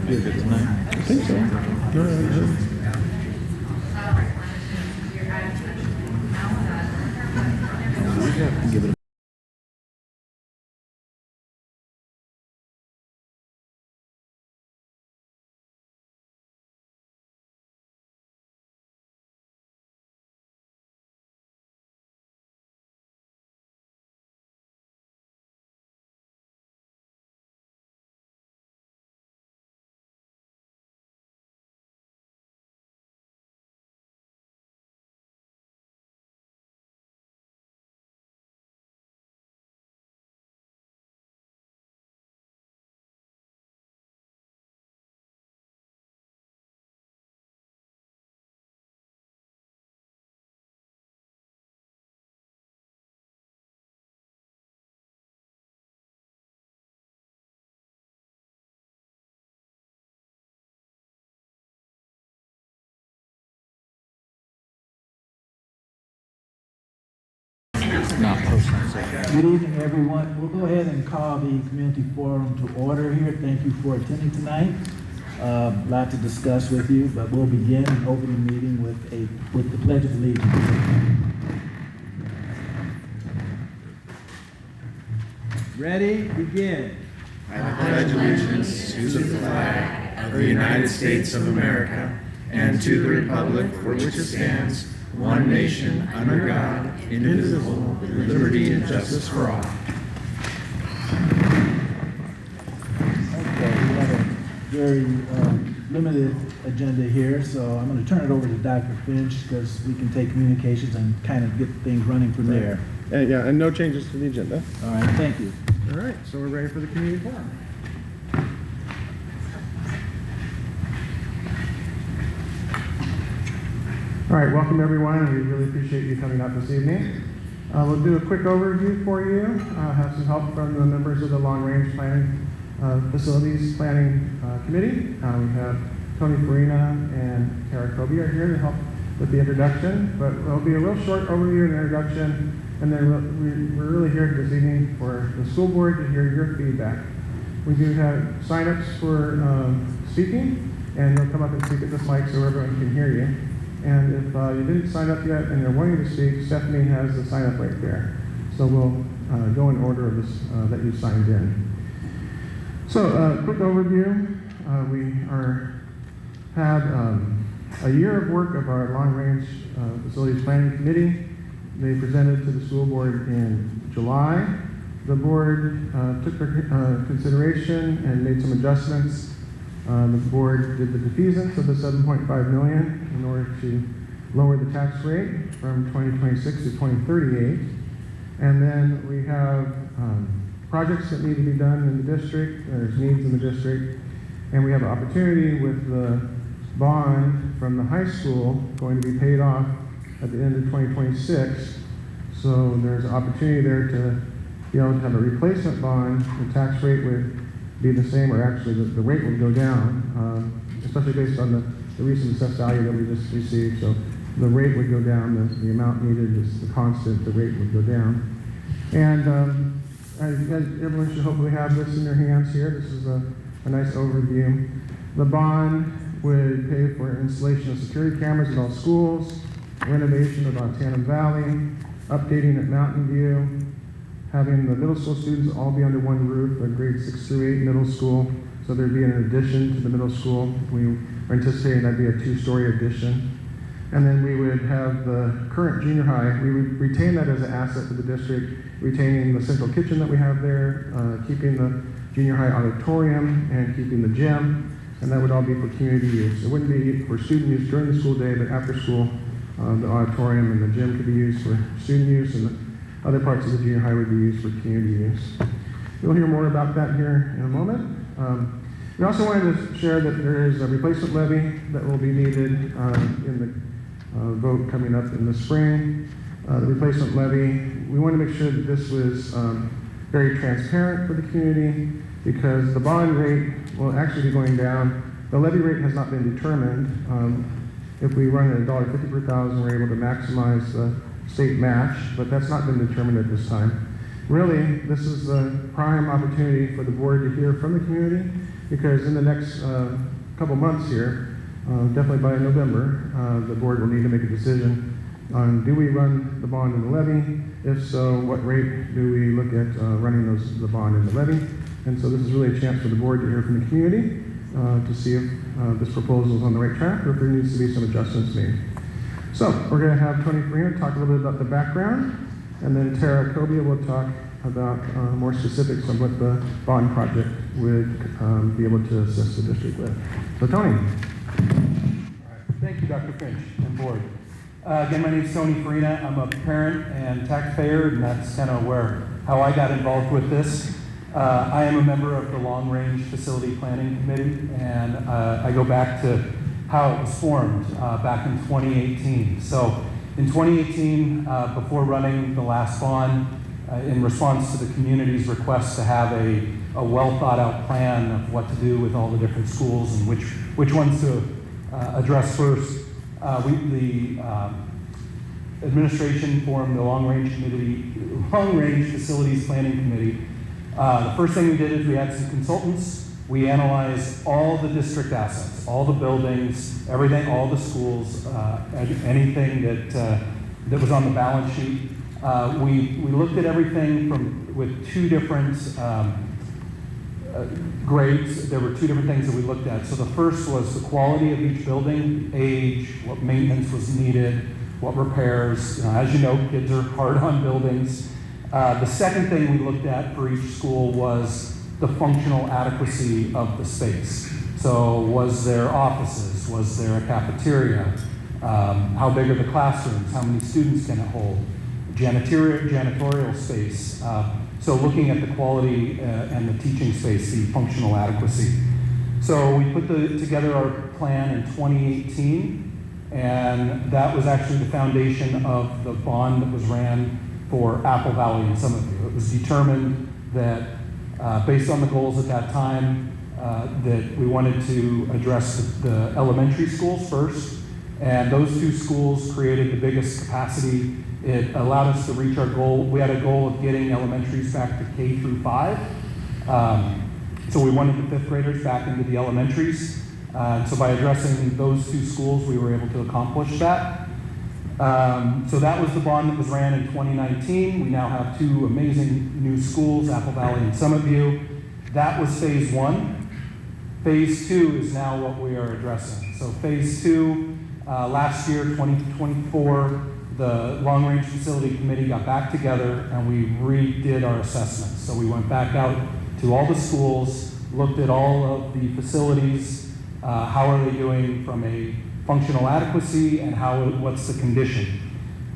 Good tonight? I think so. Give it not posted. Good evening, everyone. We'll go ahead and call the community forum to order here. Thank you for attending tonight. A lot to discuss with you, but we'll begin and open the meeting with the Pledge of Allegiance. Ready? Begin. I pledge allegiance to the flag of the United States of America and to the republic for which it stands, one nation, under God, indivisible, with liberty and justice for all. Okay, we have a very limited agenda here, so I'm going to turn it over to Dr. Finch because we can take communications and kind of get things running from there. And no changes to the agenda. All right, thank you. All right, so we're ready for the community forum. All right, welcome everyone. We really appreciate you coming out this evening. We'll do a quick overview for you, have some help from the members of the Long Range Planning Facilities Planning Committee. We have Tony Farina and Tara Kobe are here to help with the introduction, but it'll be a real short overview and introduction, and then we're really here this evening for the school board to hear your feedback. We do have sign-ups for speaking, and they'll come up and speak at this mic so everyone can hear you. And if you didn't sign up yet and you're wanting to speak, Stephanie has the sign up right there. So we'll go in order of this that you signed in. So quick overview. We had a year of work of our Long Range Facilities Planning Committee. They presented to the school board in July. The board took their consideration and made some adjustments. The board did the defeasance of the $7.5 million in order to lower the tax rate from 2026 to 2038. And then we have projects that need to be done in the district. There's needs in the district. And we have an opportunity with the bond from the high school going to be paid off at the end of 2026. So there's an opportunity there to be able to have a replacement bond. The tax rate would be the same, or actually the rate would go down, especially based on the recent assessed value that we just received. So the rate would go down, the amount needed is the constant, the rate would go down. And everyone should hopefully have this in their hands here. This is a nice overview. The bond would pay for installation of security cameras in all schools, renovation of Montana Valley, updating at Mountain View, having the middle school students all be under one roof, grade 6 through 8 middle school. So there'd be an addition to the middle school. We are anticipating that'd be a 2-story addition. And then we would have the current junior high. We would retain that as an asset for the district, retaining the central kitchen that we have there, keeping the junior high auditorium, and keeping the gym. And that would all be for community use. It wouldn't be for student use during the school day, but after school, the auditorium and the gym could be used for student use, and the other parts of the junior high would be used for community use. You'll hear more about that here in a moment. We also wanted to share that there is a replacement levy that will be needed in the vote coming up in the spring. The replacement levy, we want to make sure that this was very transparent for the community, because the bond rate will actually be going down. The levy rate has not been determined. If we run at $1.50 per thousand, we're able to maximize the state match, but that's not been determined at this time. Really, this is the prime opportunity for the board to hear from the community because in the next couple months here, definitely by November, the board will need to make a decision on do we run the bond and the levy? If so, what rate do we look at running the bond and the levy? And so this is really a chance for the board to hear from the community to see if this proposal is on the right track or if there needs to be some adjustments made. So we're going to have Tony Farina talk a little bit about the background, and then Tara Cobia will talk about more specifics on what the bond project would be able to assist the district with. So Tony. All right. Thank you, Dr. Finch and board. Again, my name is Tony Farina. I'm a parent and taxpayer, and that's kind of how I got involved with this. I am a member of the Long Range Facility Planning Committee, and I go back to how it was formed back in 2018. So in 2018, before running the last bond, in response to the community's request to have a well thought out plan of what to do with all the different schools and which ones to address first, the administration formed the Long Range Facilities Planning Committee. The first thing we did is we had some consultants. We analyzed all the district assets, all the buildings, everything, all the schools, anything that was on the balance sheet. We looked at everything with two different grades. There were two different things that we looked at. So the first was the quality of each building, age, what maintenance was needed, what repairs. As you know, kids are hard on buildings. The second thing we looked at for each school was the functional adequacy of the space. So was there offices? Was there a cafeteria? How big are the classrooms? How many students can it hold? Janitorial space. So looking at the quality and the teaching space, the functional adequacy. So we put together our plan in 2018, and that was actually the foundation of the bond that was ran for Apple Valley and Summitview. It was determined that based on the goals at that time, that we wanted to address the elementary schools first, and those two schools created the biggest capacity. It allowed us to reach our goal. We had a goal of getting elementaries back to K through 5. So we wanted the fifth graders back into the elementaries. So by addressing those two schools, we were able to accomplish that. So that was the bond that was ran in 2019. We now have two amazing new schools, Apple Valley and Summitview. That was phase 1. Phase 2 is now what we are addressing. So phase 2, last year, 2024, the Long Range Facility Committee got back together and we redid our assessments. So we went back out to all the schools, looked at all of the facilities, how are they doing from a functional adequacy and what's the condition.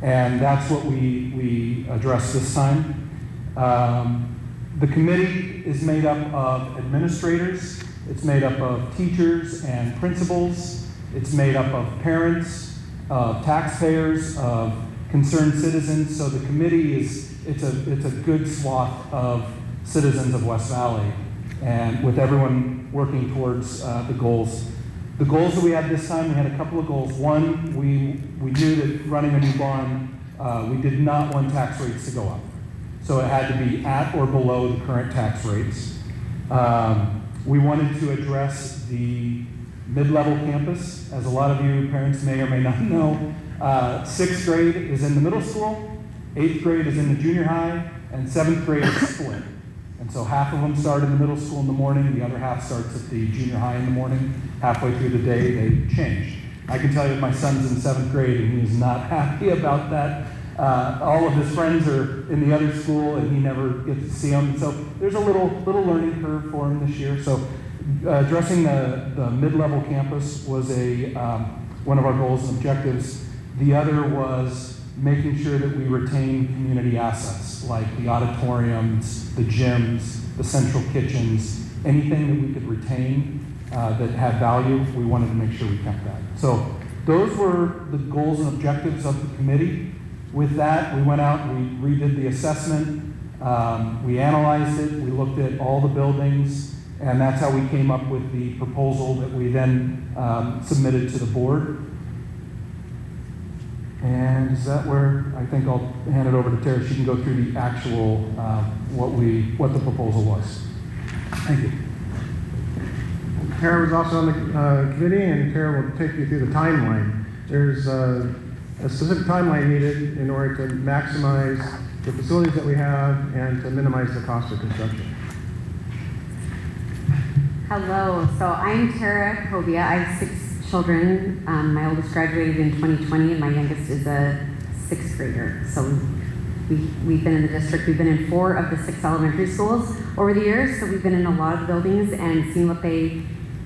And that's what we addressed this time. The committee is made up of administrators, it's made up of teachers and principals, it's made up of parents, of taxpayers, of concerned citizens. So the committee it's a good swath of citizens of West Valley, and with everyone working towards the goals. The goals that we had this time, we had a couple of goals. One, we knew that running a new bond, we did not want tax rates to go up. So it had to be at or below the current tax rates. We wanted to address the mid-level campus. As a lot of you parents may or may not know, 6th grade is in the middle school, 8th grade is in the junior high, and 7th grade is split. And so half of them start in the middle school in the morning, the other half starts at the junior high in the morning. Halfway through the day, they change. I can tell you my son's in 7th grade and he is not happy about that. All of his friends are in the other school and he never gets to see them. So there's a little learning curve for him this year. So addressing the mid-level campus was one of our goals and objectives. The other was making sure that we retain community assets like the auditoriums, the gyms, the central kitchens, anything that we could retain that had value. We wanted to make sure we kept that. So those were the goals and objectives of the committee. With that, we went out, we redid the assessment, we analyzed it, we looked at all the buildings, and that's how we came up with the proposal that we then submitted to the board. And is that where I think I'll hand it over to Tara. She can go through the actual what the proposal was. Thank you. Tara was also on the committee, and Tara will take you through the timeline. There's a specific timeline needed in order to maximize the facilities that we have and to minimize the cost of construction. Hello, so I'm Tara Cobia. I have 6 children. My oldest graduated in 2020 and my youngest is a 6th grader. So we've been in the district. We've been in 4 of the 6 elementary schools over the years. So we've been in a lot of buildings and seen what they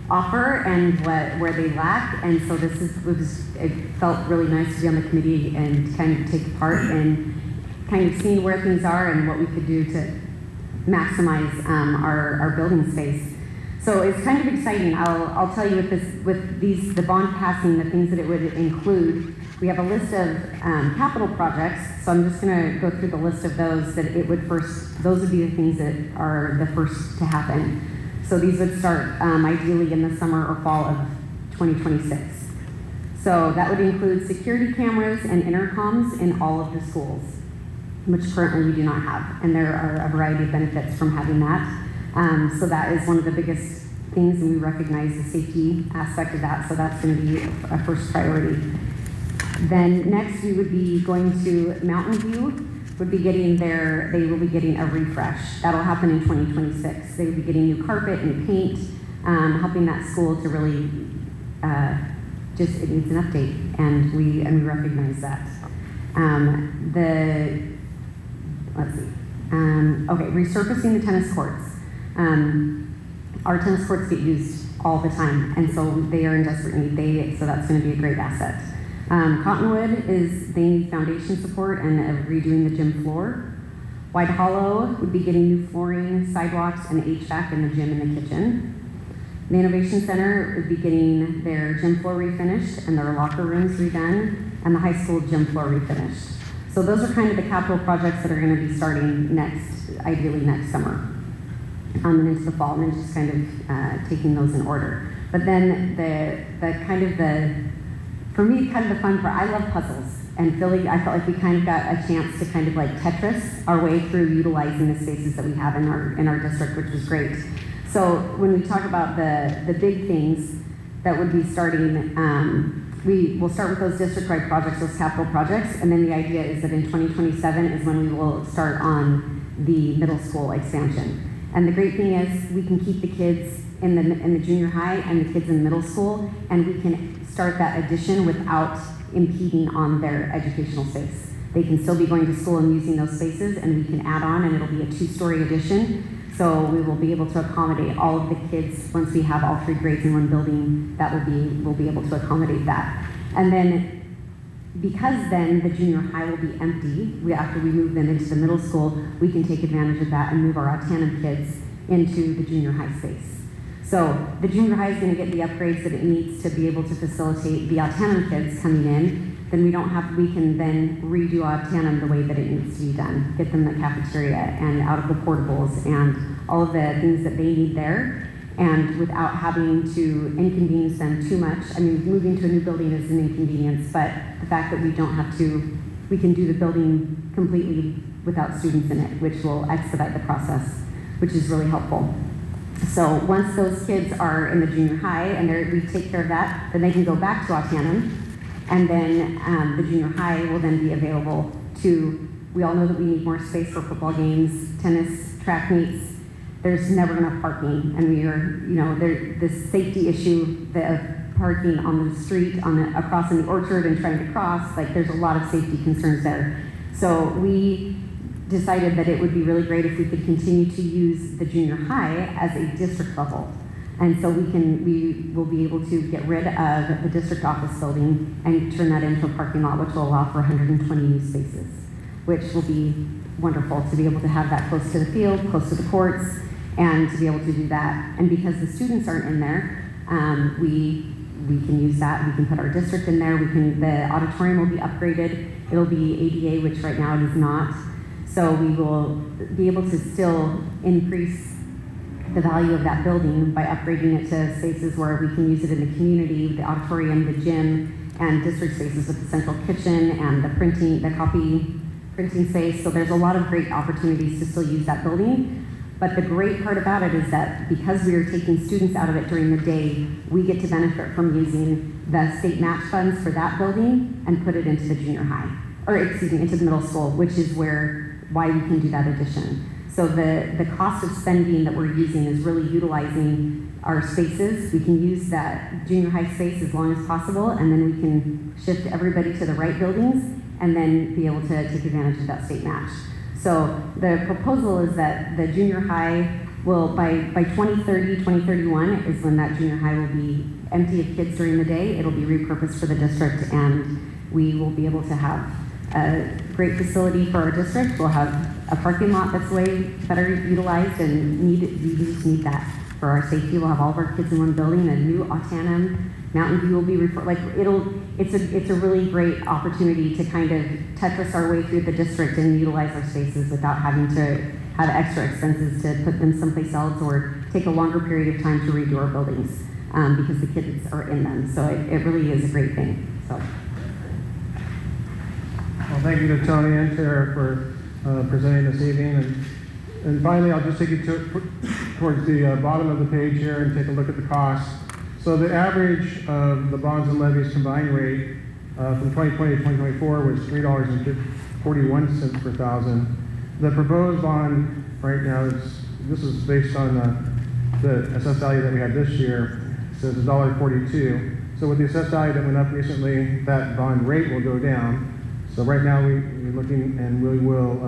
offer and where they lack. And so it felt really nice to be on the committee and kind of take part in kind of seeing where things are and what we could do to maximize our building space. So it's kind of exciting. I'll tell you with the bond passing, the things that it would include. We have a list of capital projects. So I'm just going to go through the list of those that those would be the things that are the first to happen. So these would start ideally in the summer or fall of 2026. So that would include security cameras and intercoms in all of the schools, which currently we do not have. And there are a variety of benefits from having that. So that is one of the biggest things, and we recognize the safety aspect of that, so that's going to be a first priority. Then next we would be going to Mountain View, they will be getting a refresh. That'll happen in 2026. They will be getting new carpet, new paint, helping that school to really, it needs an update, and we recognize that. Resurfacing the tennis courts. Our tennis courts get used all the time, and so they are in desperate need. So that's going to be a great asset. Cottonwood they need foundation support and redoing the gym floor. White Hollow would be getting new flooring, sidewalks, and HVAC in the gym and the kitchen. The Innovation Center would be getting their gym floor refinished and their locker rooms redone, and the high school gym floor refinished. So those are kind of the capital projects that are going to be starting ideally next summer. And into the fall, and then just kind of taking those in order. But then for me, kind of the fun part, I love puzzles, and I felt like we kind of got a chance to kind of like Tetris our way through utilizing the spaces that we have in our district, which was great. So when we talk about the big things that would be starting, we will start with those district-wide projects, those capital projects, and then the idea is that in 2027 is when we will start on the middle school expansion. And the great thing is we can keep the kids in the junior high and the kids in middle school, and we can start that addition without impeding on their educational space. They can still be going to school and using those spaces, and we can add on, and it'll be a 2-story addition. So we will be able to accommodate all of the kids once we have all 3 grades in one building. We'll be able to accommodate that. And then because then the junior high will be empty, after we move them into the middle school, we can take advantage of that and move our Autanum kids into the junior high space. So the junior high is going to get the upgrades that it needs to be able to facilitate the Autanum kids coming in. Then we can then redo Autanum the way that it needs to be done. Get them the cafeteria and out of the portables and all of the things that they need there. And without having to inconvenience them too much. I mean, moving to a new building is an inconvenience, but the fact that we can do the building completely without students in it, which will expedite the process, which is really helpful. So once those kids are in the junior high and we take care of that, then they can go back to Autanum, and then the junior high will then be available we all know that we need more space for football games, tennis, track meets. There's never enough parking, and the safety issue of parking on the street, across in the orchard and trying to cross, there's a lot of safety concerns there. So we decided that it would be really great if we could continue to use the junior high as a district level. And so we will be able to get rid of the district office building and turn that into a parking lot, which will allow for 120 new spaces, which will be wonderful to be able to have that close to the field, close to the courts, and to be able to do that. And because the students aren't in there, we can use that. We can put our district in there. The auditorium will be upgraded. It'll be ADA, which right now it is not. So we will be able to still increase the value of that building by upgrading it to spaces where we can use it in the community, the auditorium, the gym, and district spaces with the central kitchen and the copy printing space. So there's a lot of great opportunities to still use that building. But the great part about it is that because we are taking students out of it during the day, we get to benefit from using the state match funds for that building and put it into the junior high, or excuse me, into the middle school, which is why we can do that addition. So the cost of spending that we're using is really utilizing our spaces. We can use that junior high space as long as possible, and then we can shift everybody to the right buildings and then be able to take advantage of that state match. So the proposal is that the junior high will, by 2030, 2031 is when that junior high will be empty of kids during the day. It'll be repurposed for the district, and we will be able to have a great facility for our district. We'll have a parking lot that's way better utilized, and we just need that for our safety. We'll have all of our kids in one building. A new Autanum Mountain View will be it's a really great opportunity to kind of Tetris our way through the district and utilize our spaces without having to have extra expenses to put them someplace else or take a longer period of time to redo our buildings because the kids are in them. So it really is a great thing. So. Well, thank you to Tony and Tara for presenting this evening. And finally, I'll just take you towards the bottom of the page here and take a look at the cost. So the average of the bonds and levies combined rate from 2020 to 2024 was $3.41 per thousand. The proposed bond right now this is based on the assessed value that we had this year. It says $1.42. So with the assessed value that went up recently, that bond rate will go down. So right now we're looking, and we will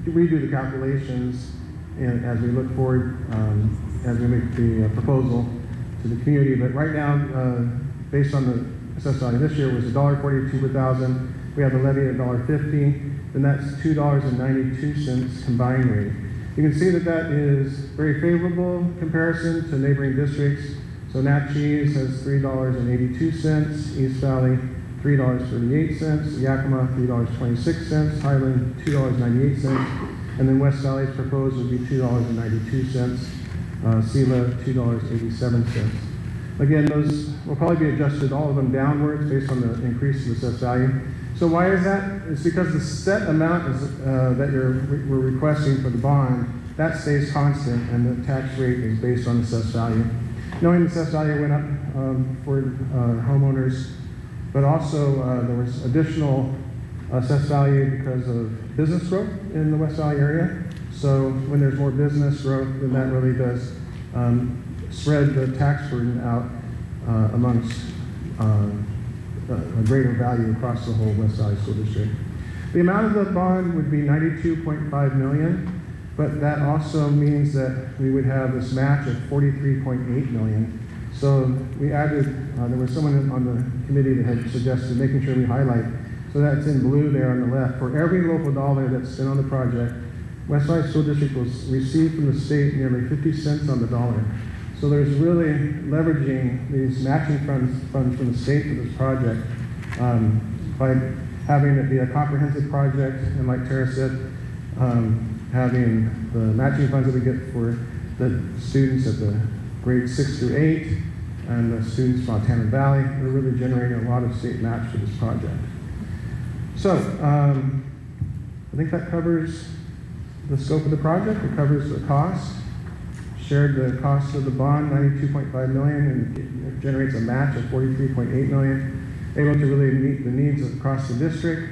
redo the calculations as we look forward as we make the proposal to the community. But right now, based on the assessed value this year was $1.42 per thousand. We have the levy at $1.50, and that's $2.92 combined rate. You can see that is very favorable comparison to neighboring districts. So Natchez has $3.82, East Valley $3.38, Yakima $3.26, Highland $2.98, and then West Valley's proposed would be $2.92, Sela $2.87. Again, those will probably be adjusted, all of them downwards based on the increase in assessed value. So why is that? It's because the set amount is, that we're requesting for the bond, that stays constant, and the tax rate is based on assessed value. Knowing the assessed value went up for homeowners, but also there was additional assessed value because of business growth in the West Valley area. So when there's more business growth, then that really does spread the tax burden out amongst a greater value across the whole West Valley School District. The amount of the bond would be $92.5 million, but that also means that we would have this match of $43.8 million. So we added, there was someone on the committee that had suggested making sure we highlight, so that's in blue there on the left. For every local dollar that's spent on the project, West Valley School District will receive from the state nearly 50 cents on the dollar. So there's really leveraging these matching funds from the state for this project by having it be a comprehensive project, and like Tara said, having the matching funds that we get for the students at the grades 6 through 8 and the students from Autanum Valley. We're really generating a lot of state match for this project. So I think that covers the scope of the project. It covers the cost. Shared the cost of the bond, $92.5 million, and it generates a match of $43.8 million. Able to really meet the needs across the district,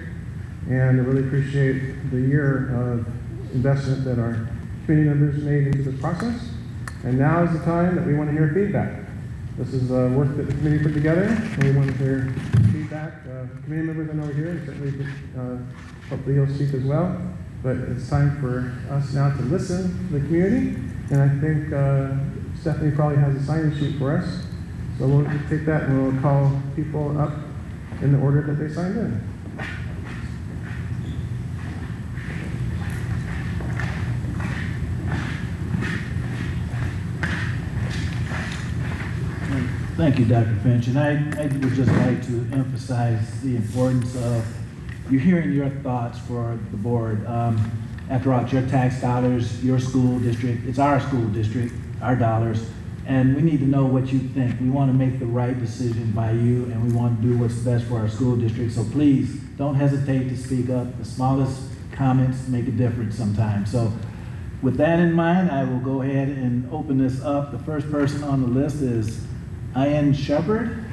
and I really appreciate the year of investment that our community members made into this process. And now is the time that we want to hear feedback. This is work that the committee put together, and we want to hear feedback. Committee members I know are here, and certainly hopefully you'll speak as well. But it's time for us now to listen to the community. And I think Stephanie probably has a sign-in sheet for us. So we'll take that and we'll call people up in the order that they signed in. Thank you, Dr. Finch. And I would just like to emphasize the importance of you hearing your thoughts for the board. After all, it's your tax dollars, your school district, it's our school district, our dollars, and we need to know what you think. We want to make the right decision by you, and we want to do what's best for our school district. So please, don't hesitate to speak up. The smallest comments make a difference sometimes. So With that in mind, I will go ahead and open this up. The first person on the list is Ian Shepard.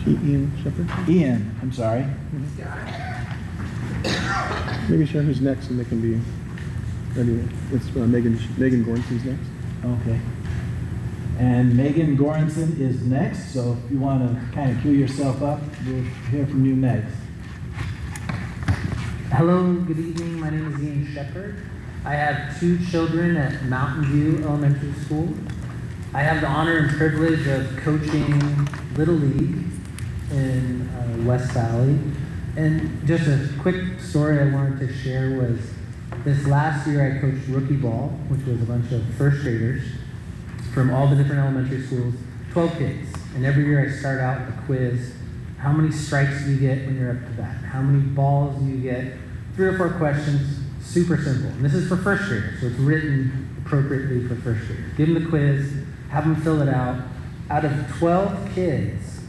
Ian Shepard? Ian, I'm sorry. Maybe share who's next and they can be ready. It's Megan Gornson's next. Okay. And Megan Goranson is next, so if you want to kind of cue yourself up, we'll hear from you next. Hello, good evening. My name is Ian Shepard. I have 2 children at Mountain View Elementary School. I have the honor and privilege of coaching Little League in West Valley. And just a quick story I wanted to share was this last year I coached rookie ball, which was a bunch of first graders from all the different elementary schools, 12 kids. And every year I start out with a quiz. How many strikes do you get when you're up to bat? How many balls do you get? 3 or 4 questions, super simple. And this is for first graders, so it's written appropriately for first graders. Give them the quiz, have them fill it out. Out of 12 kids,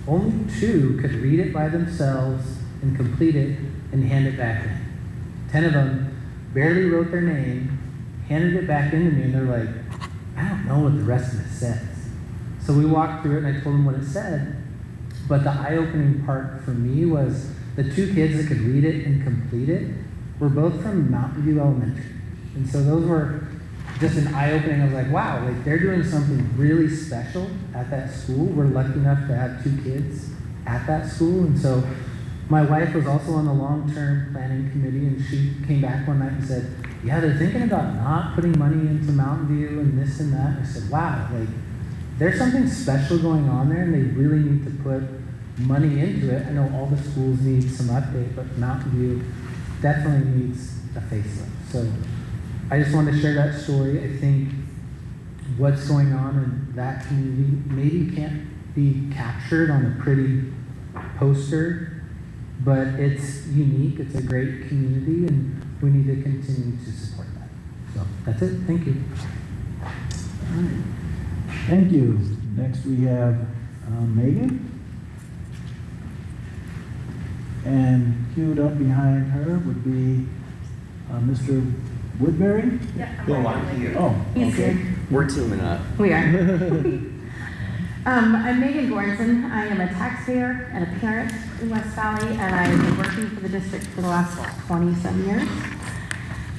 only 2 could read it by themselves and complete it and hand it back in. 10 of them barely wrote their name, handed it back in to me, and they're like, I don't know what the rest of it says. So we walked through it and I told them what it said, but the eye-opening part for me was the 2 kids that could read it and complete it were both from Mountain View Elementary. And so those were just an eye-opening. I was like, wow, like they're doing something really special at that school. We're lucky enough to have 2 kids at that school. And so my wife was also on the long-term planning committee, and she came back one night and said, yeah, they're thinking about not putting money into Mountain View and this and that. And I said, wow, like there's something special going on there, and they really need to put money into it. I know all the schools need some update, but Mountain View definitely needs a facelift. So I just wanted to share that story. I think what's going on in that community maybe can't be captured on a pretty poster, but it's unique. It's a great community, and we need to continue to support that. So that's it. Thank you. All right. Thank you. Next we have Megan. And queued up behind her would be Mr. Woodbury. Yeah, No, I'm here. Oh, He's okay. here. We're teaming up. We are. I'm Megan Goranson. I am a taxpayer and a parent in West Valley, and I've been working for the district for the last 20-some years.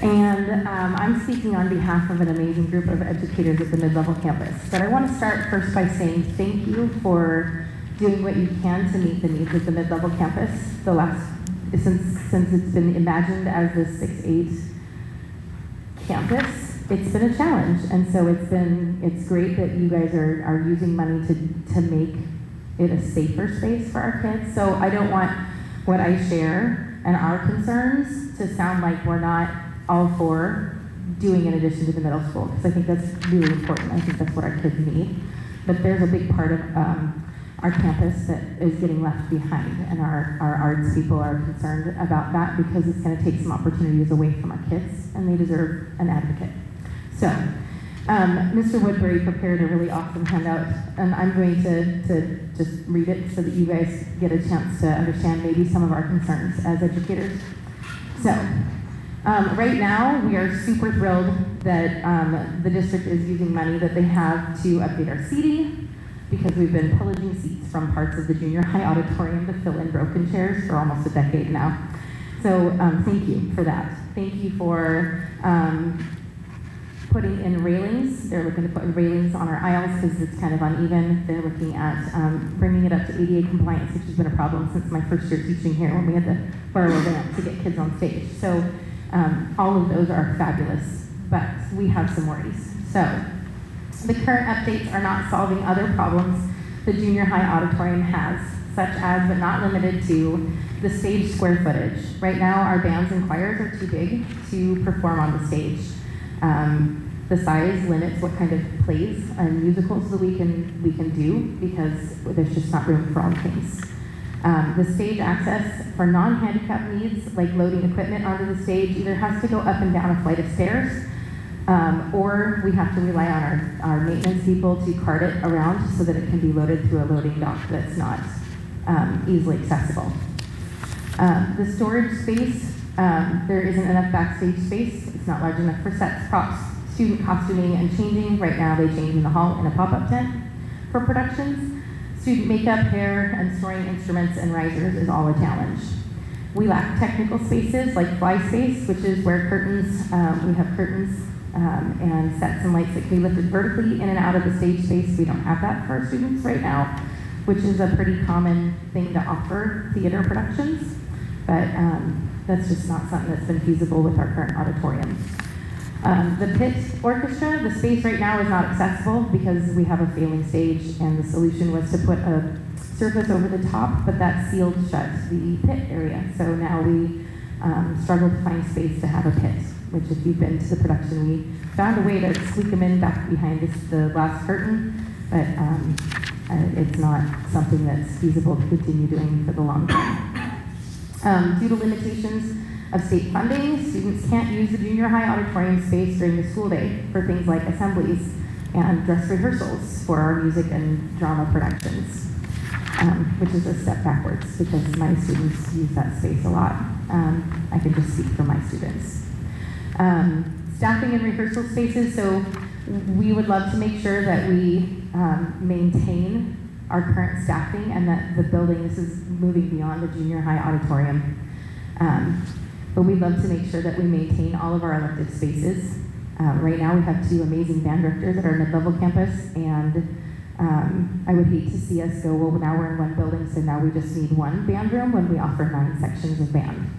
And I'm speaking on behalf of an amazing group of educators at the mid-level campus. But I want to start first by saying thank you for doing what you can to meet the needs of the mid-level campus. Since it's been imagined as the 6-8 campus, it's been a challenge. And so it's great that you guys are using money to make it a safer space for our kids. So I don't want what I share and our concerns to sound like we're not all for doing in addition to the middle school, because I think that's really important. I think that's what our kids need. But there's a big part of our campus that is getting left behind, and our arts people are concerned about that because it's going to take some opportunities away from our kids, and they deserve an advocate. So, Mr. Woodbury prepared a really awesome handout, and I'm going to just read it so that you guys get a chance to understand maybe some of our concerns as educators. So, right now, we are super thrilled that the district is using money that they have to update our seating, because we've been pillaging seats from parts of the junior high auditorium to fill in broken chairs for almost a decade now. So thank you for that. Thank you for putting in railings. They're looking to put railings on our aisles because it's kind of uneven. They're looking at bringing it up to ADA compliance, which has been a problem since my first year teaching here when we had to borrow a ramp to get kids on stage. So all of those are fabulous, but we have some worries. So the current updates are not solving other problems the junior high auditorium has, such as, but not limited to, the stage square footage. Right now, our bands and choirs are too big to perform on the stage. The size limits what kind of plays and musicals that we can do, because there's just not room for all things. The stage access for non-handicap needs, like loading equipment onto the stage, either has to go up and down a flight of stairs, or we have to rely on our maintenance people to cart it around so that it can be loaded through a loading dock that's not easily accessible. The storage space There isn't enough backstage space. It's not large enough for sets, props, student costuming and changing. Right now they change in the hall in a pop-up tent for productions. Student makeup, hair, and storing instruments and risers is all a challenge. We lack technical spaces like fly space, which is where curtains, we have curtains and sets and lights that can be lifted vertically in and out of the stage space. We don't have that for our students right now, which is a pretty common thing to offer theater productions, but that's just not something that's been feasible with our current auditorium. The pit orchestra, the space right now is not accessible because we have a failing stage, and the solution was to put a surface over the top, but that sealed shut the pit area. So now we struggle to find space to have a pit, which if you've been to the production, we found a way to squeak them in back behind the glass curtain, but it's not something that's feasible to continue doing for the long term. Due to limitations of state funding, students can't use the junior high auditorium space during the school day for things like assemblies and dress rehearsals for our music and drama productions, which is a step backwards because my students use that space a lot. I can just speak for my students. Staffing and rehearsal spaces, so we would love to make sure that we maintain our current staffing and that the building, this is moving beyond the junior high auditorium, but we'd love to make sure that we maintain all of our elective spaces. Right now we have 2 amazing band directors at our mid-level campus, and I would hate to see us go, well, now we're in one building, so now we just need 1 band room when we offer 9 sections of band.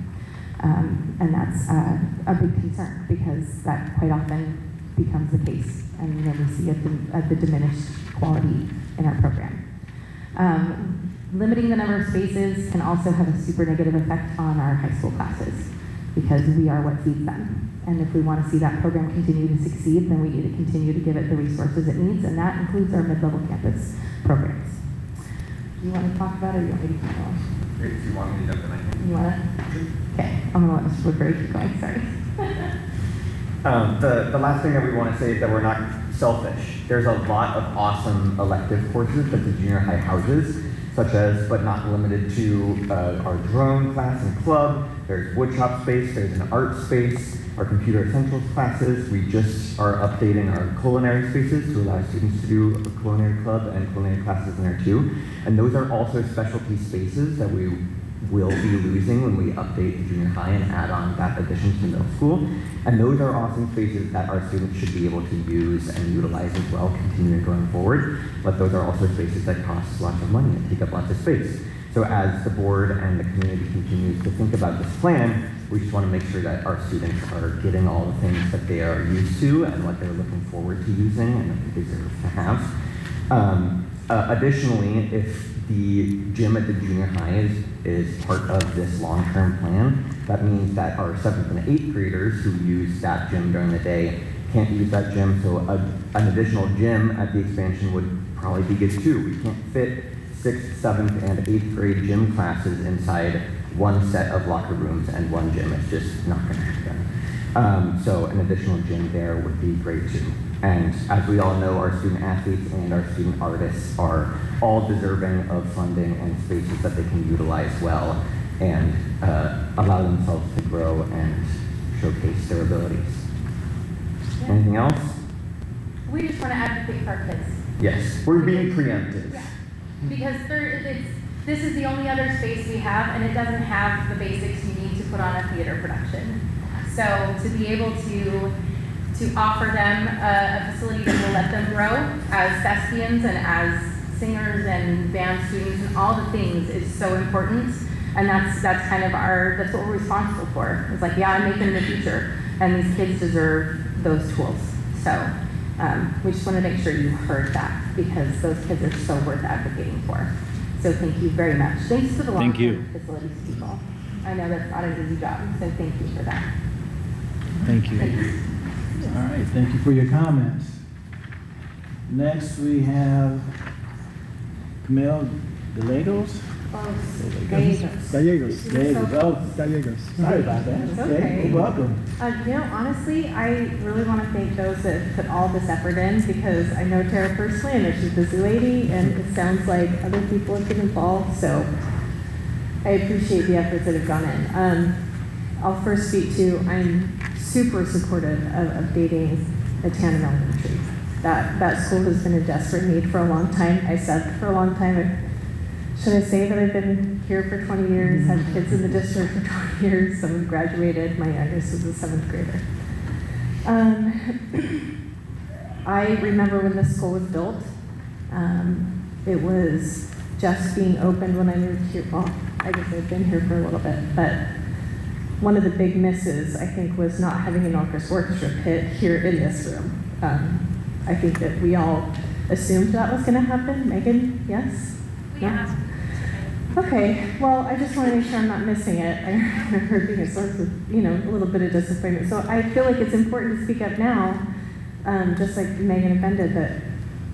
And that's a big concern because that quite often becomes the case, and then we see the diminished quality in our program. Limiting the number of spaces can also have a super negative effect on our high school classes because we are what feeds them. And if we want to see that program continue to succeed, then we need to continue to give it the resources it needs, and that includes our mid-level campus programs. Do you want to talk about it, or you want me to keep going? If you want me to jump in, I can. You want to? Okay, I'm going to let Mr. Woodbury keep going, sorry. The last thing that we want to say is that we're not selfish. There's a lot of awesome elective courses that the junior high houses, such as, but not limited to, our drone class and club. There's woodshop space, there's an art space, our computer essentials classes. We just are updating our culinary spaces to allow students to do a culinary club and culinary classes in there too. And those are also specialty spaces that we will be losing when we update the junior high and add on that addition to middle school. And those are awesome spaces that our students should be able to use and utilize as well, continuing going forward. But those are also spaces that cost lots of money and take up lots of space. So as the board and the community continues to think about this plan, we just want to make sure that our students are getting all the things that they are used to and what they're looking forward to using and that they deserve to have. Additionally, if the gym at the junior high is part of this long-term plan, that means that our 7th and 8th graders who use that gym during the day can't use that gym, so an additional gym at the expansion would probably be good too. We can't fit 6th, 7th, and 8th grade gym classes inside one set of locker rooms and one gym. It's just not going to happen. So an additional gym there would be great too. And as we all know, our student athletes and our student artists are all deserving of funding and spaces that they can utilize well and allow themselves to grow and showcase their abilities. Yeah. Anything else? We just want to advocate for our kids. Yes, we're being preemptive. Yeah, because this is the only other space we have, and it doesn't have the basics you need to put on a theater production. So to be able to offer them a facility that will let them grow as thespians and as singers and band students and all the things is so important. And that's kind of that's what we're responsible for. It's like, yeah, I'm making the future, and these kids deserve those tools. So we just want to make sure you heard that because those kids are so worth advocating for. So thank you very much. Thanks to the long-term facilities people. I know that's not an easy job, so thank you for that. Thank you. Thanks. All right, thank you for your comments. Next, we have Camille Gallegos. Gallegos. Gallegos, oh, Gallegos. sorry about that. It's Okay, okay. you're welcome. Honestly, I really want to thank those that put all this effort in because I know Tara personally, I know she's a busy lady, and it sounds like other people have been involved, so I appreciate the efforts that have gone in. I'll first speak to, I'm super supportive of updating the Tandem Elementary. That school has been in desperate need for a long time. I said for a long time, should I say that I've been here for 20 years, had kids in the district for 20 years, some have graduated, my youngest is a 7th grader. I remember when this school was built. It was just being opened when I moved here. Well, I guess I've been here for a little bit, but one of the big misses, I think, was not having an orchestra pit here in this room. I think that we all assumed that was going to happen. Megan, yes? Yeah. Okay, well, I just want to make sure I'm not missing it. I remember being a source of, a little bit of disappointment. So I feel like it's important to speak up now, just like Megan and Ben did, that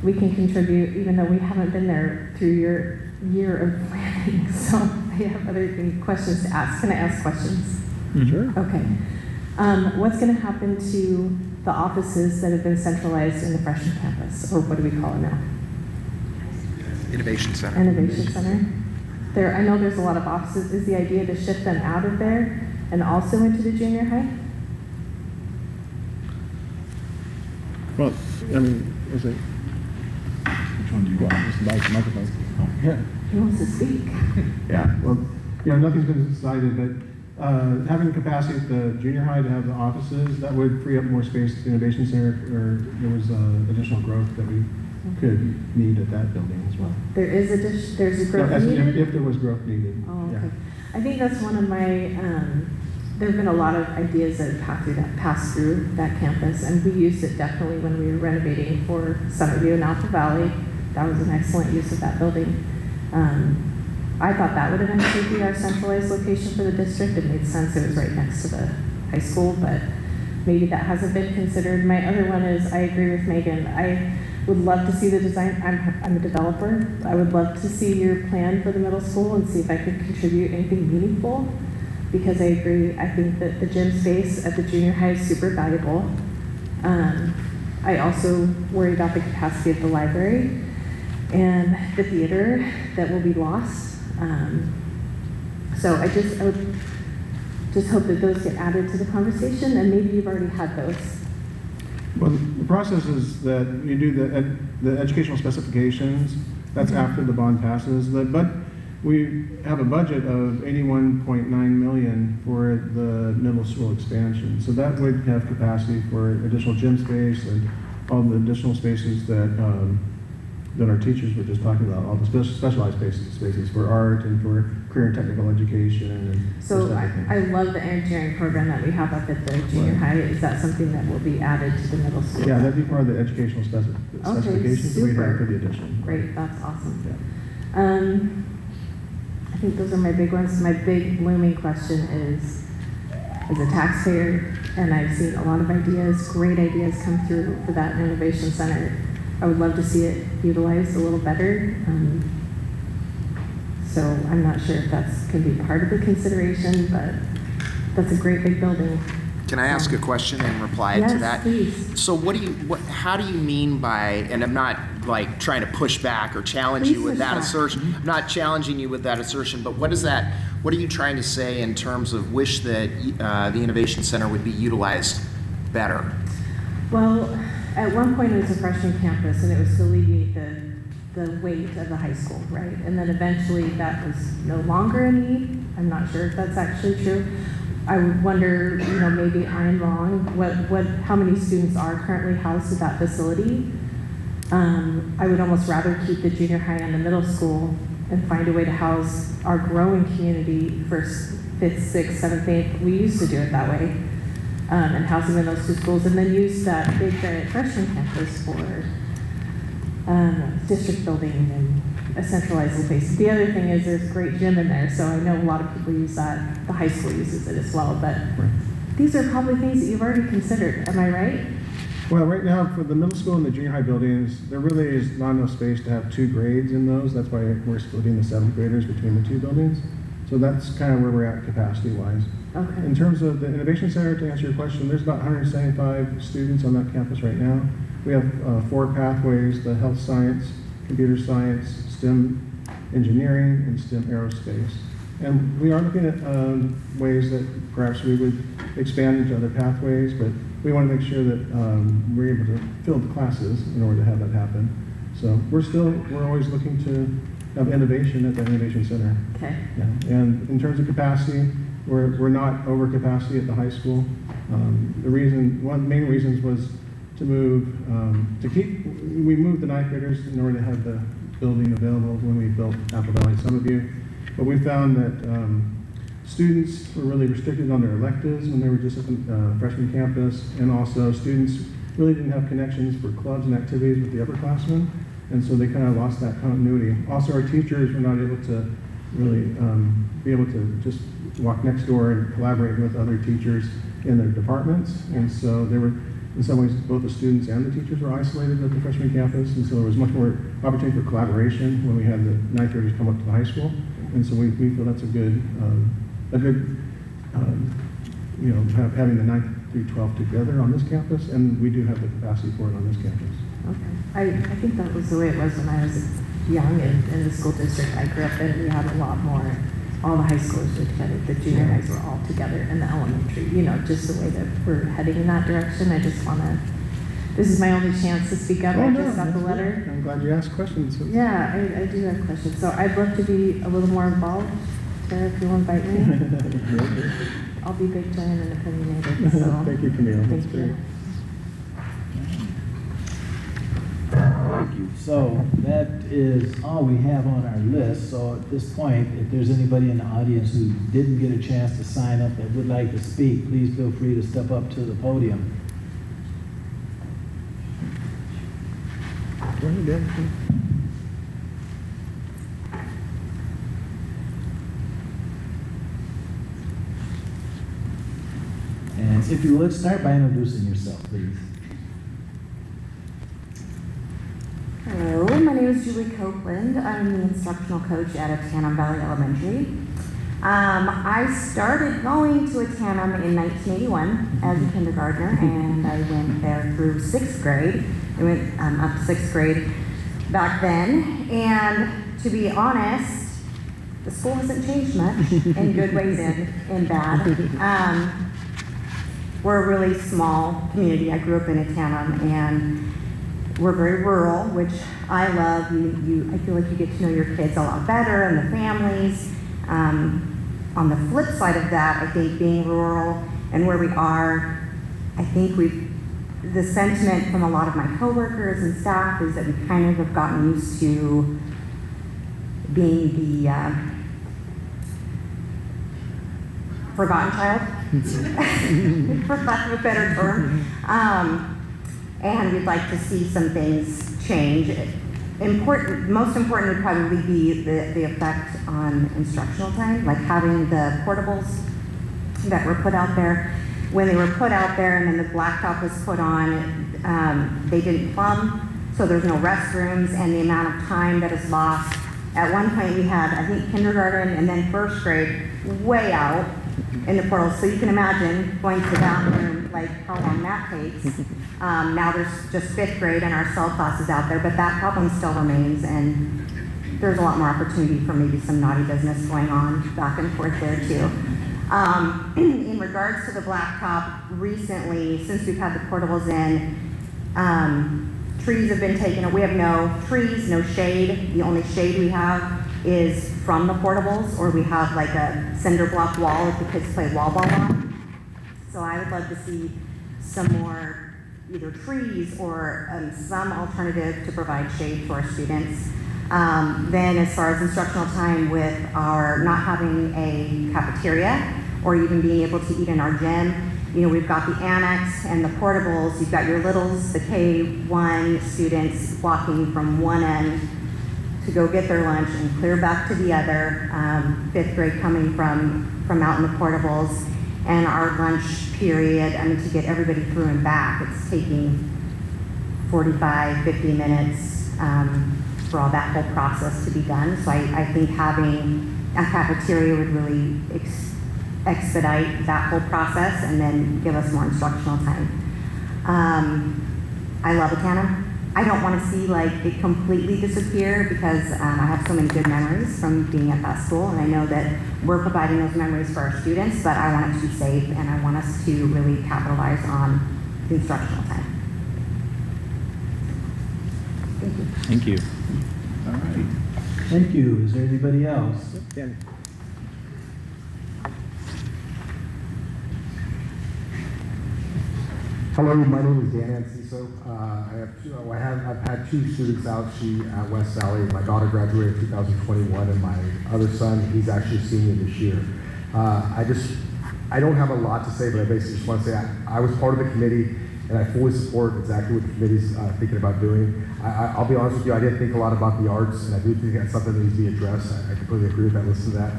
we can contribute even though we haven't been there through your year of planning. So I have other questions to ask. Can I ask questions? Sure. Okay. What's going to happen to the offices that have been centralized in the freshman campus, or what do we call it now? Innovation Center. Innovation Center. I know there's a lot of offices. Is the idea to shift them out of there and also into the junior high? Well, I mean, is it? Which one do you want? Just the microphone. Yeah. Who wants to speak? Yeah, well, nothing's been decided, but having capacity at the junior high to have the offices, that would free up more space at the Innovation Center, or there was additional growth that we could need at that building as well. There's a growth No, needed? if there was growth needed. Oh, okay. Yeah. I think that's one of my, there have been a lot of ideas that have passed through that campus, and we used it definitely when we were renovating for Summit View and Alpha Valley. That was an excellent use of that building. I thought that would eventually be our centralized location for the district. It made sense. It was right next to the high school, but maybe that hasn't been considered. My other one is, I agree with Megan. I would love to see the design. I'm a developer. I would love to see your plan for the middle school and see if I could contribute anything meaningful, because I agree. I think that the gym space at the junior high is super valuable. I also worry about the capacity of the library and the theater that will be lost. So I would just hope that those get added to the conversation, and maybe you've already had those. Well, the process is that you do the educational specifications. That's after the bond passes. But we have a budget of $81.9 million for the middle school expansion. So that would have capacity for additional gym space and all the additional spaces that our teachers were just talking about, all the specialized spaces for art and for career and technical education. And so I love the engineering program that we have up at the junior high. Is that something that will be added to the middle school? Yeah, that'd be part of the educational specifications that we have for the addition. Great, that's awesome. Yeah. I think those are my big ones. My big looming question is, as a taxpayer, and I've seen a lot of ideas, great ideas come through for that innovation center. I would love to see it utilized a little better. So I'm not sure if that's can be part of the consideration, but that's a great big building. Can I ask a question in reply yes, to that? Please. So how do you mean by, and I'm not like trying to push back or challenge you with that assertion. I'm not challenging you with that assertion, but what are you trying to say in terms of wish that the Innovation Center would be utilized better? Well, at one point it was a freshman campus, and it was to alleviate the weight of the high school, right? And then eventually that was no longer a need. I'm not sure if that's actually true. I would wonder, maybe I'm wrong, how many students are currently housed at that facility. I would almost rather keep the junior high and the middle school and find a way to house our growing community for 5th, 6th, 7th, 8th. We used to do it that way, and house them in those two schools, and then use that big giant freshman campus for district building and a centralized space. The other thing is there's a great gym in there, so I know a lot of people use that. The high school uses it as well, but these are probably things that you've already considered. Am I right? Well, right now for the middle school and the junior high buildings, there really is not enough space to have 2 grades in those. That's why we're splitting the 7th graders between the 2 buildings. So that's kind of where we're at capacity-wise. Okay. In terms of the Innovation Center, to answer your question, there's about 175 students on that campus right now. We have 4 pathways: the health science, computer science, STEM engineering, and STEM aerospace. And we are looking at ways that perhaps we would expand into other pathways, but we want to make sure that we're able to fill the classes in order to have that happen. So we're always looking to have innovation at the Innovation Center. Okay. Yeah. And in terms of capacity, we're not over capacity at the high school. One of the main reasons was to move, we moved the ninth graders in order to have the building available when we built Apple Valley Summitview. But we found that students were really restricted on their electives when they were just at the freshman campus, and also students really didn't have connections for clubs and activities with the upperclassmen, and so they kind of lost that continuity. Also, our teachers were not able to really be able to just walk next door and collaborate with other teachers in their departments, and so they were, in some ways, both the students and the teachers were isolated at the freshman campus, and so there was much more opportunity for collaboration when we had the ninth graders come up to the high school, and so we feel that's a good having the 9th through 12th together on this campus, and we do have the capacity for it on this campus. Okay. I think that was the way it was when I was young in the school district I grew up in. We had a lot more, all the high schools were together, the junior highs were all together, and the elementary, just the way that we're heading in that direction. I just want to, this is my only chance to speak up. I just got the letter. I'm glad you asked questions. Yeah, I do have questions. So I'd love to be a little more involved. Sarah, if you'll invite me. I'll be big, giant, and opinionated. So. Thank you, Camille. That's great. Thank you. So that is all we have on our list. So at this point, if there's anybody in the audience who didn't get a chance to sign up and would like to speak, please feel free to step up to the podium. And if you would, start by introducing yourself, please. Hello, my name is Julie Copeland. I'm the instructional coach at Tanum Valley Elementary. I started going to Tanum in 1981 as a kindergartner, and I went there through 6th grade. I went up to 6th grade back then, and to be honest, the school hasn't changed much in good ways and bad. We're a really small community. I grew up in Tanum, and we're very rural, which I love. I feel like you get to know your kids a lot better and the families. On the flip side of that, I think being rural and where we are, I think the sentiment from a lot of my coworkers and staff is that we kind of have gotten used to being the forgotten child, for lack of a better term. And we'd like to see some things change. Most important would probably be the effect on instructional time, like having the portables that were put out there. When they were put out there and then the blacktop was put on, they didn't plumb, so there's no restrooms, and the amount of time that is lost. At one point we had, I think, kindergarten and then 1st grade way out in the portals, so you can imagine going to the bathroom, like how long that takes. Now there's just 5th grade and our cell classes out there, but that problem still remains, and there's a lot more opportunity for maybe some naughty business going on back and forth there too. In regards to the blacktop, recently, since we've had the portables in, trees have been taken. We have no trees, no shade. The only shade we have is from the portables, or we have like a cinder block wall that the kids play wall ball on. So I would love to see some more either trees or some alternative to provide shade to our students. Then as far as instructional time, with our not having a cafeteria or even being able to eat in our gym, we've got the annex and the portables. You've got your littles, the K-1 students walking from one end to go get their lunch and clear back to the other, 5th grade coming from out in the portables. And our lunch period, to get everybody through and back, it's taking 45, 50 minutes for all that whole process to be done. So I think having a cafeteria would really expedite that whole process and then give us more instructional time. I love Tanum. I don't want to see like it completely disappear because I have so many good memories from being at that school, and I know that we're providing those memories for our students, but I want it to be safe, and I want us to really capitalize on the instructional time. Thank you. Thank you. All right. Thank you. Is there anybody else? Danny. Hello, my name is Dan Anciso. I've had two students out at West Valley. My daughter graduated in 2021, and my other son, he's actually a senior this year. I don't have a lot to say, but I basically just want to say I was part of the committee, and I fully support exactly what the committee's thinking about doing. I'll be honest with you, I didn't think a lot about the arts, and I do think that's something that needs to be addressed. I completely agree with that, listen to that.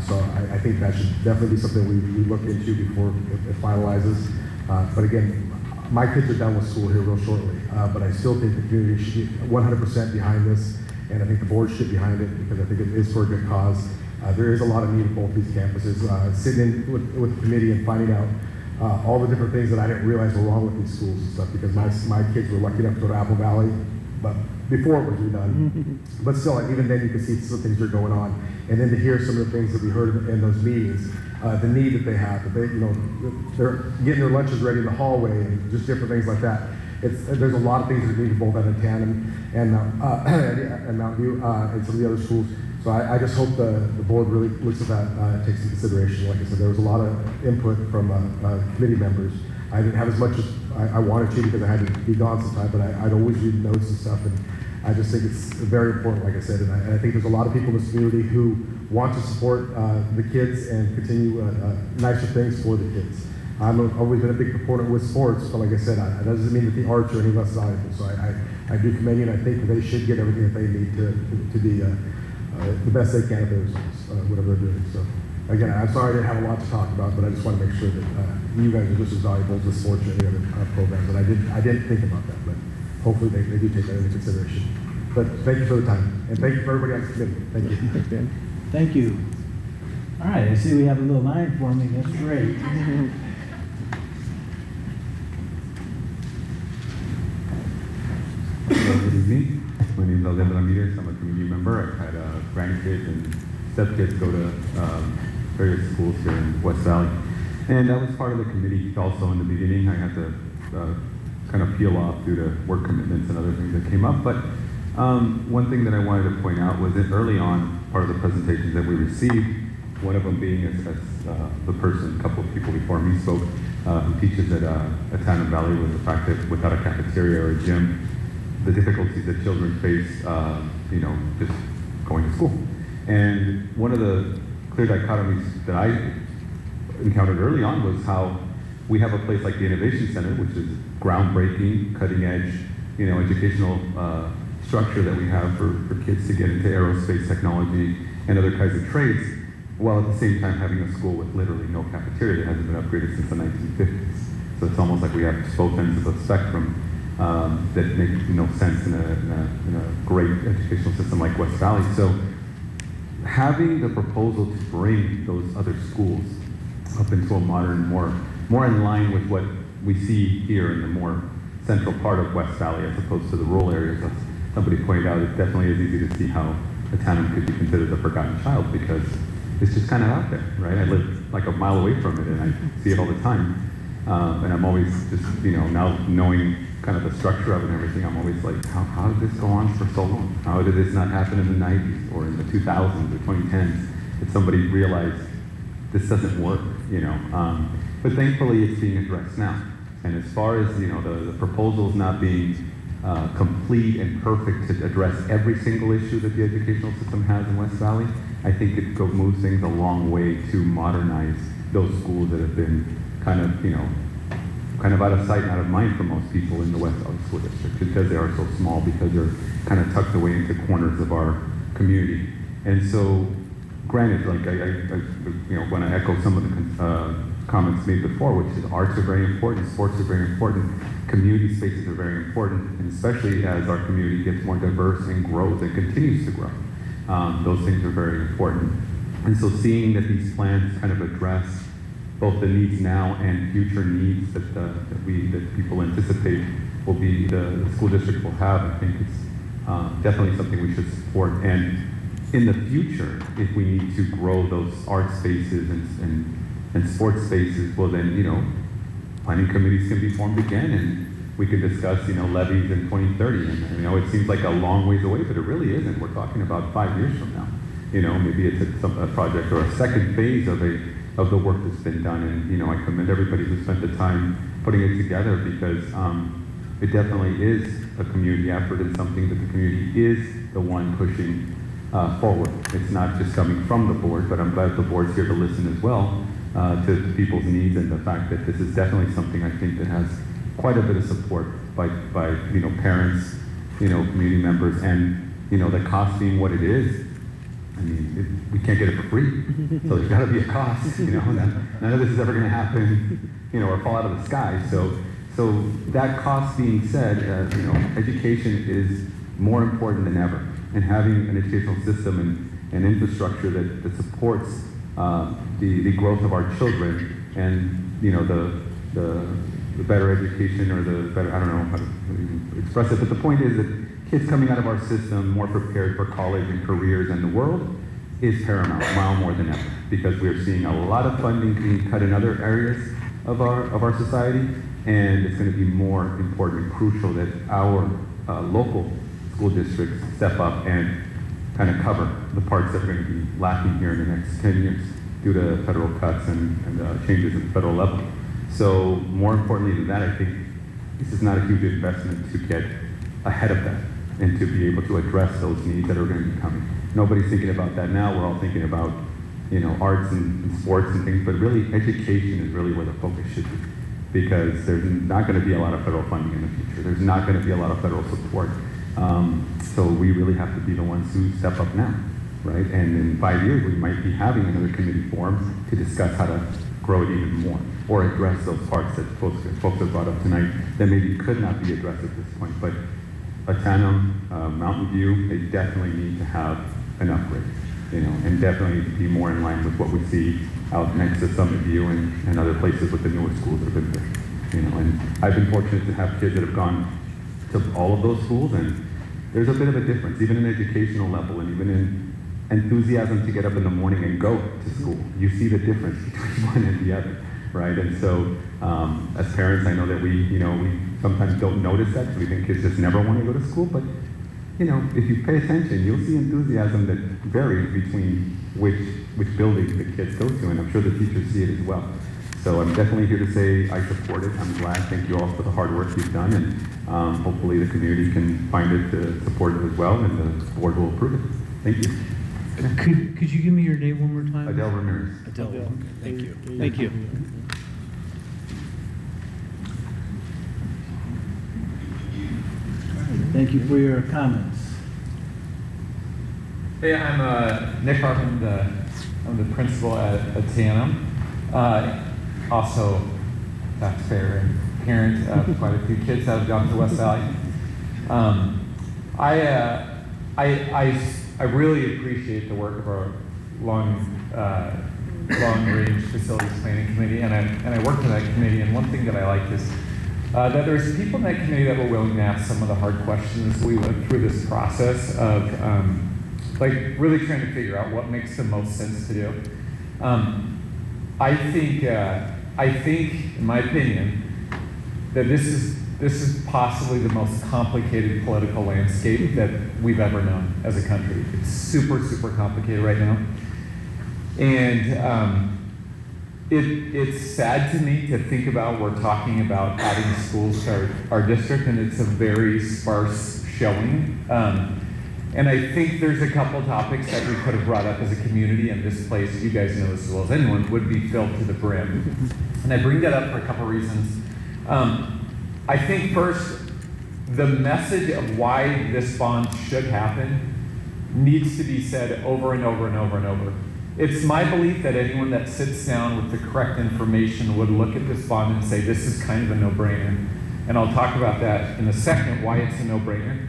So I think that should definitely be something we look into before it finalizes. But again, my kids are done with school here real shortly, but I still think the community should be 100% behind this, and I think the board should be behind it because I think it is for a good cause. There is a lot of need at both these campuses. Sitting in with the committee and finding out all the different things that I didn't realize were wrong with these schools and stuff, because my kids were lucky enough to go to Apple Valley, but before it was redone. But still, even then you could see some things are going on. And then to hear some of the things that we heard in those meetings, the need that they have, that they're getting their lunches ready in the hallway and just different things like that. There's a lot of things that are needed both at Antietam and Mountain View and some of the other schools. So I just hope the board really looks at that, takes into consideration. Like I said, there was a lot of input from committee members. I didn't have as much as I wanted to because I had to be gone sometime, but I'd always read notes and stuff, and I just think it's very important, like I said, and I think there's a lot of people in this community who want to support the kids and continue nicer things for the kids. I've always been a big proponent with sports, but like I said, that doesn't mean that the arts are any less valuable. So I do commend you, and I think that they should get everything that they need to be the best they can at their results, whatever they're doing. So again, I'm sorry I didn't have a lot to talk about, but I just want to make sure that you guys are just as valuable as the sports or any other programs. And I didn't think about that, but hopefully they do take that into consideration. But thank you for the time, and thank you for everybody on the committee. Thank you. Thanks, Dan. Thank you. All right, I see we have a little line forming. That's great. Hello, good evening. My name is Alejandro Ramirez. I'm a community member. I've had grandkids and stepkids go to various schools here in West Valley. And I was part of the committee also in the beginning. I had to kind of peel off due to work commitments and other things that came up. But one thing that I wanted to point out was that early on, part of the presentations that we received, one of them being as the person, a couple of people before me spoke, who teaches at Antietam Valley with the fact that without a cafeteria or a gym, the difficulties that children face, just going to school. And one of the clear dichotomies that I encountered early on was how we have a place like the Innovation Center, which is groundbreaking, cutting edge, educational structure that we have for kids to get into aerospace technology and other kinds of trades, while at the same time having a school with literally no cafeteria that hasn't been upgraded since the 1950s. So it's almost like we have both ends of the spectrum that make no sense in a great educational system like West Valley. So having the proposal to bring those other schools up into a modern, more in line with what we see here in the more central part of West Valley as opposed to the rural areas. As somebody pointed out, it definitely is easy to see how Antietam could be considered a forgotten child because it's just kind of out there, right? I live like a mile away from it and I see it all the time. And I'm always just, now knowing kind of the structure of it and everything, I'm always like, how did this go on for so long? How did this not happen in the 90s or in the 2000s or 2010s? Did somebody realize this doesn't work, But thankfully it's being addressed now. And as far as, the proposals not being complete and perfect to address every single issue that the educational system has in West Valley, I think it moves things a long way to modernize those schools that have been kind of out of sight and out of mind for most people in the West Valley School District because they are so small, because they're kind of tucked away into corners of our community. And so, granted, like I want to echo some of the comments made before, which is arts are very important, sports are very important, community spaces are very important, and especially as our community gets more diverse and grows and continues to grow. Those things are very important. And so seeing that these plans kind of address both the needs now and future needs that people anticipate the school district will have. I think it's definitely something we should support. And in the future, if we need to grow those art spaces and sports spaces, well then, planning committees can be formed again, and we can discuss, levies in 2030. And it seems like a long ways away, but it really isn't. We're talking about 5 years from now. Maybe it's a project or a second phase of the work that's been done. And I commend everybody who spent the time putting it together, because it definitely is a community effort and something that the community is the one pushing forward. It's not just coming from the board, but I'm glad the board's here to listen as well to people's needs, and the fact that this is definitely something I think that has quite a bit of support by parents, community members, and the cost being what it is. I mean, we can't get it for free, so there's got to be a cost. None of this is ever going to happen, or fall out of the sky. So that cost being said, education is more important than ever, and having an educational system and infrastructure that supports the growth of our children, and the better education, or the better, I don't know how to express it, but the point is that kids coming out of our system more prepared for college and careers and the world is paramount, now more than ever, because we're seeing a lot of funding being cut in other areas of our society, and it's going to be more important and crucial that our local school districts step up and kind of cover the parts that are going to be lacking here in the next 10 years due to federal cuts and changes at the federal level. So more importantly than that, I think this is not a huge investment to get ahead of that and to be able to address those needs that are going to be coming. Nobody's thinking about that now. We're all thinking about, arts and sports and things, but really education is really where the focus should be, because there's not going to be a lot of federal funding in the future. There's not going to be a lot of federal support. So we really have to be the ones who step up now, right? And in 5 years, we might be having another committee formed to discuss how to grow it even more, or address those parts that folks have brought up tonight that maybe could not be addressed at this point. But Atanum, Mountain View, they definitely need to have an upgrade, and definitely be more in line with what we see out next to Summit View and other places with the newer schools that have been there. And I've been fortunate to have kids that have gone to all of those schools, and there's a bit of a difference, even in educational level, and even in enthusiasm to get up in the morning and go to school. You see the difference between one and the other, right? And so, as parents, I know that we sometimes don't notice that, because we think kids just never want to go to school, but if you pay attention, you'll see enthusiasm that varies between which buildings the kids go to, and I'm sure the teachers see it as well. So I'm definitely here to say I support it. I'm glad. Thank you all for the hard work you've done, and hopefully the community can find it to support it as well, and the board will approve it. Thank you. Could you give me your name one more time? Adele Ramirez. Adele. Okay. Thank you. Thank you. Thank you for your comments. Hey, I'm Nick Hartman. I'm the principal at Atanum. Also taxpayer and parent of quite a few kids that have gone to West Valley. I really appreciate the work of our long-range facilities planning committee, and I worked in that committee. And one thing that I like is that there's people in that committee that were willing to ask some of the hard questions. We went through this process of really trying to figure out what makes the most sense to do. I think, in my opinion, that this is possibly the most complicated political landscape that we've ever known as a country. It's super, super complicated right now. And it's sad to me to think about we're talking about adding schools to our district, and it's a very sparse showing. And I think there's a couple topics that we could have brought up as a community, and this place, you guys know this as well as anyone, would be filled to the brim. And I bring that up for a couple reasons. I think first, the message of why this bond should happen needs to be said over and over and over and over. It's my belief that anyone that sits down with the correct information would look at this bond and say, this is kind of a no-brainer. And I'll talk about that in a second, why it's a no-brainer.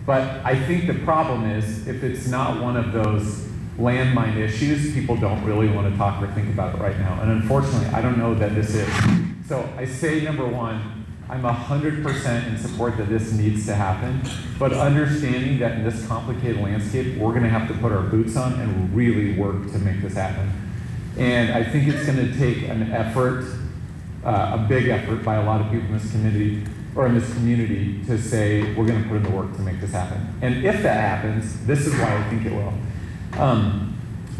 But I think the problem is, if it's not one of those landmine issues, people don't really want to talk or think about it right now. And unfortunately, I don't know that this is. So I say, number one, I'm 100% in support that this needs to happen, but understanding that in this complicated landscape, we're gonna have to put our boots on and really work to make this happen. And I think it's gonna take an effort, a big effort by a lot of people in this community, or in this community, to say, we're gonna put in the work to make this happen. And if that happens, this is why I think it will.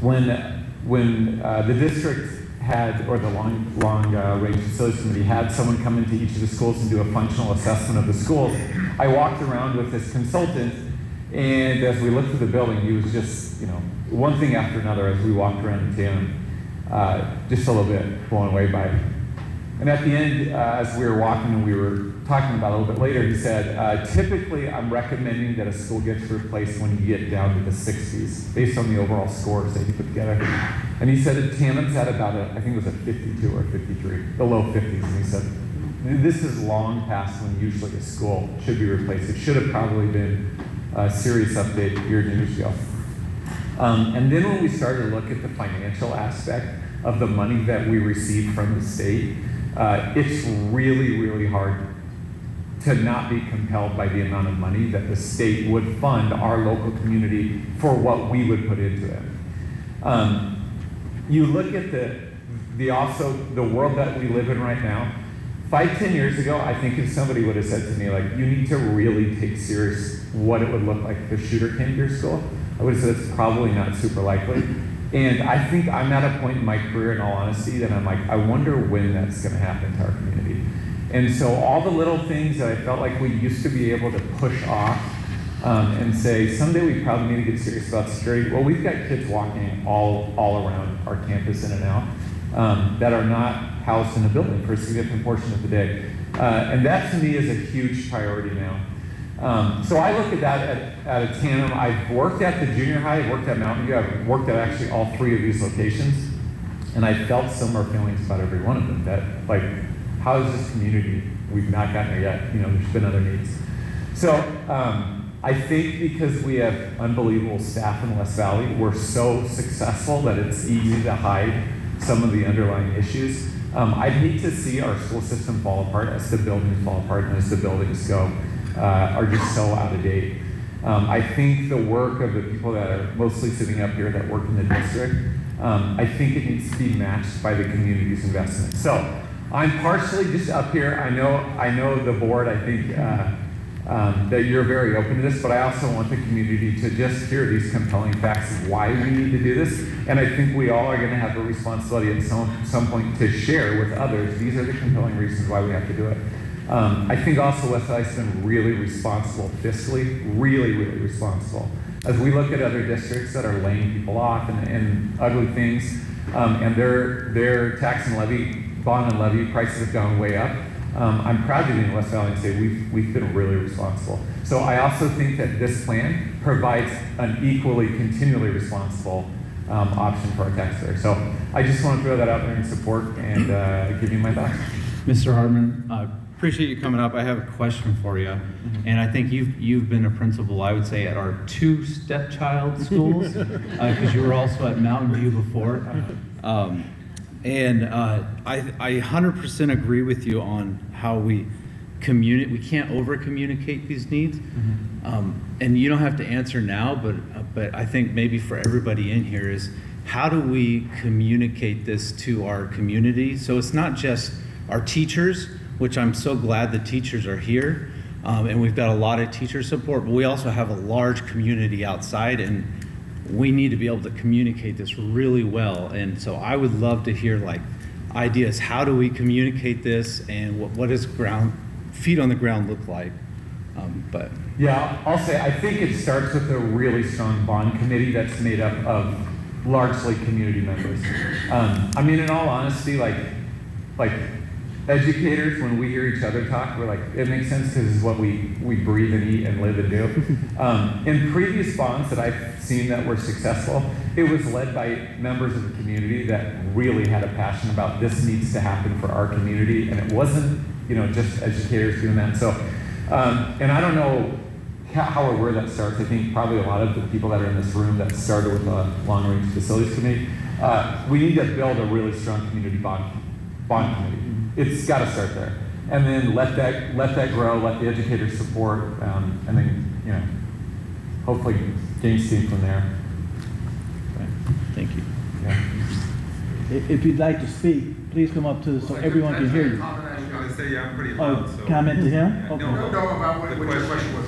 When the district had, or the long range facilities committee had someone come into each of the schools and do a functional assessment of the schools, I walked around with this consultant, and as we looked through the building, he was just, one thing after another as we walked around the town, just a little bit blown away by it. And at the end, as we were walking and we were talking about it a little bit later, he said, typically I'm recommending that a school gets replaced when you get down to the 60s, based on the overall scores that he put together. And he said Tannum's at about, I think it was a 52 or 53, the low 50s. And he said, this is long past when usually a school should be replaced. It should have probably been a serious update years and years ago. And then when we started to look at the financial aspect of the money that we receive from the state, it's really, really hard to not be compelled by the amount of money that the state would fund our local community for what we would put into it. You look at the world that we live in right now. 5-10 years ago, I think if somebody would have said to me, like, you need to really take serious what it would look like if a shooter came to your school, I would have said it's probably not super likely. And I think I'm at a point in my career, in all honesty, that I'm like, I wonder when that's going to happen to our community. And so all the little things that I felt like we used to be able to push off and say, someday we probably need to get serious about security. Well, we've got kids walking all around our campus in and out that are not housed in a building for a significant portion of the day. And that to me is a huge priority now. So I look at that at a Tandem. I've worked at the junior high, I've worked at Mountain View, I've worked at actually all 3 of these locations, and I felt similar feelings about every one of them, that like, how is this community? We've not gotten there yet, there's been other needs. So I think because we have unbelievable staff in West Valley, we're so successful that it's easy to hide some of the underlying issues. I'd hate to see our school system fall apart as the buildings fall apart and as the buildings are just so out of date. I think the work of the people that are mostly sitting up here that work in the district, I think it needs to be matched by the community's investment. So I'm partially just up here. I know the board, I think that you're very open to this, but I also want the community to just hear these compelling facts of why we need to do this. And I think we all are going to have a responsibility at some point to share with others, these are the compelling reasons why we have to do it. I think also West Valley's been really responsible fiscally, really, really responsible. As we look at other districts that are laying people off and ugly things, and their tax and levy, bond and levy prices have gone way up, I'm proud to be in West Valley and say we've been really responsible. So I also think that this plan provides an equally, continually responsible option for our taxpayers. So I just want to throw that out there in support and give you my thoughts. Mr. Hartman, appreciate you coming up. I have a question for you. And I think you've been a principal, I would say, at our 2 stepchild schools, because you were also at Mountain View before. I 100% agree with you on how we communicate. We can't over-communicate these needs. And you don't have to answer now, but I think maybe for everybody in here is, how do we communicate this to our community? So it's not just our teachers, which I'm so glad the teachers are here, and we've got a lot of teacher support, but we also have a large community outside, and we need to be able to communicate this really well. And so I would love to hear like ideas. How do we communicate this, and what does feet on the ground look like? But yeah, I'll say I think it starts with a really strong bond committee that's made up of largely community members. I mean, in all honesty, like educators, when we hear each other talk, we're like, it makes sense because this is what we breathe and eat and live and do. In previous bonds that I've seen that were successful, it was led by members of the community that really had a passion about this needs to happen for our community, and it wasn't, just educators doing that. So, and I don't know how or where that starts. I think probably a lot of the people that are in this room that started with a long-range facilities committee. We need to build a really strong community bond committee. It's got to start there. and then let that grow, let the educators support, and then, hopefully gain steam from there. Right. Thank you. Yeah. If you'd like to speak, please come up to so everyone can hear you. I was going to say, I'm pretty loud, so. Comment to him? Yeah, Okay. No, about what your question was.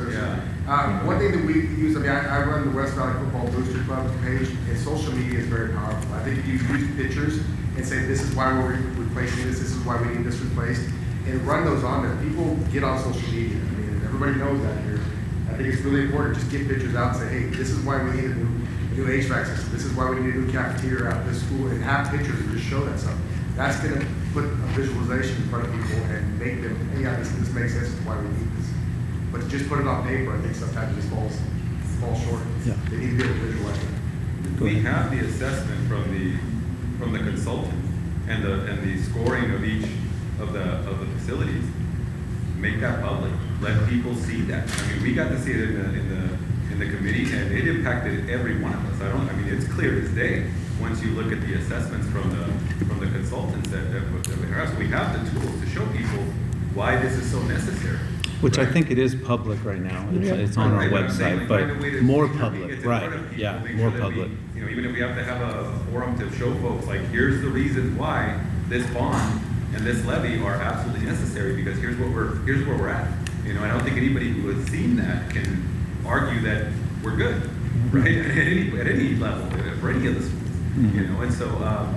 One thing that we use, I run the West Valley Football Booster Club page, and social media is very powerful. I think if you use pictures and say, this is why we're replacing this is why we need this replaced, and run those on there, people get on social media. I mean, everybody knows that here. I think it's really important, just get pictures out and say, hey, this is why we need a new HVAC system. This is why we need a new cafeteria out this school, and have pictures and just show that stuff. That's going to put a visualization in front of people and make them, hey, yeah, this makes sense. This is why we need this. But to just put it on paper, I think sometimes it just falls short. Yeah. They need to be able to visualize it. We have the assessment from the consultant and the scoring of each of the facilities. Make that public. Let people see that. I mean, we got to see it in the committee, and it impacted every one of us. It's clear as day once you look at the assessments from the consultants that we have. So we have the tools to show people why this is so necessary. Which I think it is public right now. It's on our website, but more public, right? Yeah, more public. Even if we have to have a forum to show folks, like, here's the reason why this bond and this levy are absolutely necessary, because here's where we're at. I don't think anybody who has seen that can argue that we're good, right? At any level, for any of the schools. And so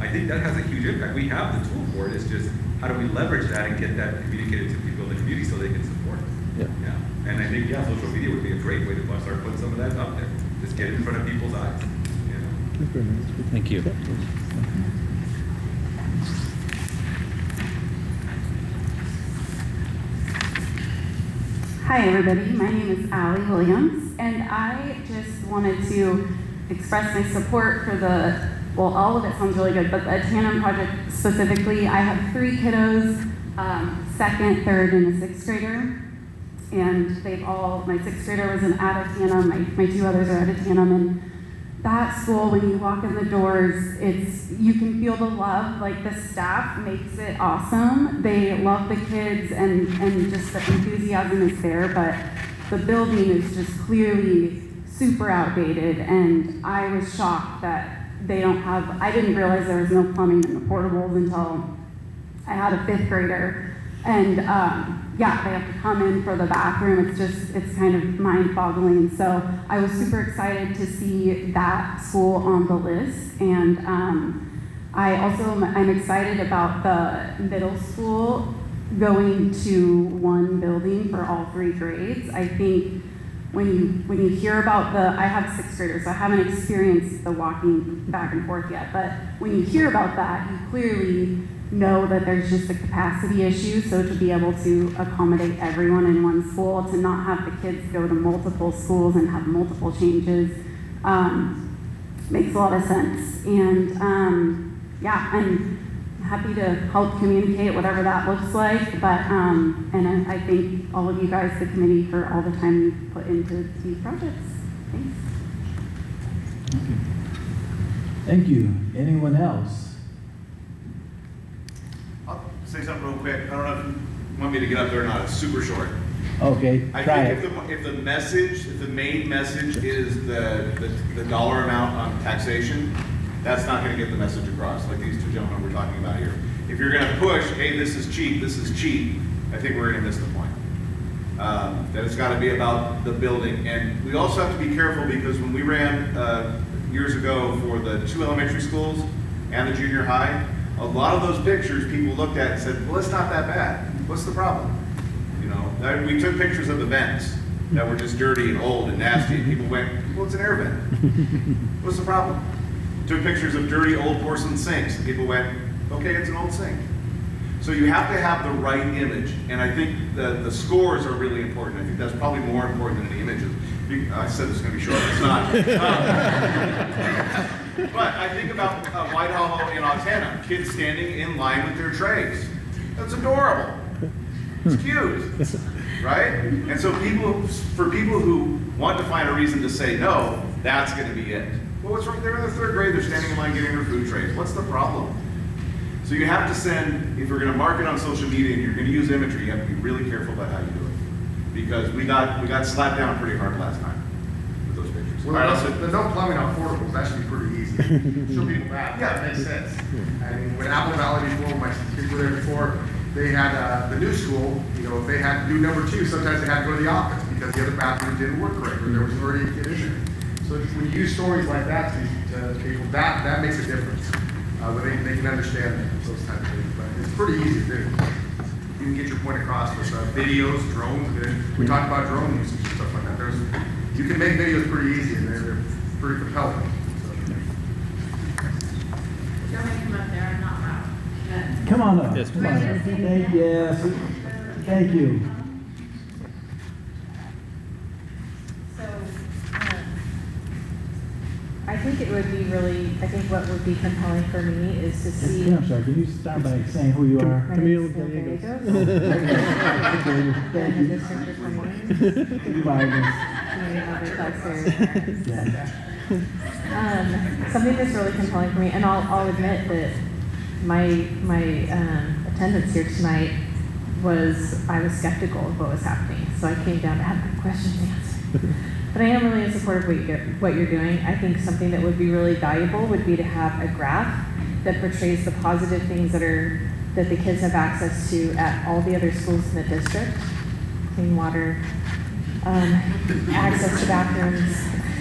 I think that has a huge impact. We have the tool for it. It's just, how do we leverage that and get that communicated to people in the community so they can support it? Yeah. And I think, social media would be a great way to start putting some of that up there. Just get it in front of people's eyes. Thank you. Hi, everybody. My name is Allie Williams, and I just wanted to express my support for all of it sounds really good, but the Tandem project specifically. I have 3 kiddos, 2nd, 3rd, and a 6th grader, and my 6th grader was out of Tandem, my 2 others are out of Tandem, and that school, when you walk in the doors, you can feel the love. Like, the staff makes it awesome. They love the kids, and just the enthusiasm is there, but the building is just clearly super outdated, and I was shocked that I didn't realize there was no plumbing in the portables until I had a 5th grader, and they have to come in for the bathroom. It's kind of mind-boggling. So I was super excited to see that school on the list, and I'm excited about the middle school going to one building for all 3 grades. I think when you hear about I have 6th graders, so I haven't experienced the walking back and forth yet, but when you hear about that, you clearly know that there's just a capacity issue. So to be able to accommodate everyone in one school, to not have the kids go to multiple schools and have multiple changes, makes a lot of sense. And I'm happy to help communicate whatever that looks like. But and I thank all of you guys, the committee, for all the time you put into these projects. Thanks. Thank you. Anyone else? Say something real quick. I don't know if you want me to get up there or not. It's super short. Okay, I try think it. if the main message is the dollar amount on taxation, that's not going to get the message across, like these 2 gentlemen we're talking about here. If you're going to push, hey, this is cheap, I think we're going to miss the point. That it's got to be about the building. And we also have to be careful, because when we ran years ago for the 2 elementary schools and the junior high, a lot of those pictures people looked at and said, well, it's not that bad. What's the problem? We took pictures of the vents that were just dirty and old and nasty, and people went, well, it's an air vent. What's the problem? Took pictures of dirty old porcelain sinks, and people went, okay, it's an old sink. So you have to have the right image, and I think the scores are really important. I think that's probably more important than the images. I said this is going to be short, it's not. But I think about Whitehall in Montana, kids standing in line with their trays. That's adorable. It's cute, right? And so for people who want to find a reason to say no, that's going to be it. Well, what's wrong? They're in the 3rd grade, they're standing in line getting their food trays. What's the problem? So you have to send, if we're gonna market on social media and you're gonna use imagery, you have to be really careful about how you do it. Because we got slapped down pretty hard last time with those pictures. Well, All right, the no plumbing on portables, that should be pretty easy. Show people that, yeah, it makes sense. I mean, when Apple Valley before, my kids were there before, they had the new school, you know, if they had to do number 2, sometimes they had to go to the office because the other bathroom didn't work correct, or there was already a kid in there. So when you use stories like that to people, that makes a difference. When they can understand those type of things, but it's pretty easy to do. You can get your point across with videos, drones. We talked about drone usage and stuff like that. You can make videos pretty easy, and they're pretty compelling. Don't make them up there, I'm not loud. Come on up. Yes, Come on up. Thank you. Thank you. So, I think it would be really, I think what would be compelling for me is to see. I'm sorry, can you start by saying who you are? My name is Bill Gallegos. Thank I'm you. a district for community public health service, etc. Something that's really compelling for me, and I'll admit that my attendance here tonight I was skeptical of what was happening, so I came down to have my questions answered. But I am really in support of what you're doing. I think something that would be really valuable would be to have a graph that portrays the positive things that the kids have access to at all the other schools in the district. Clean water, access to bathrooms,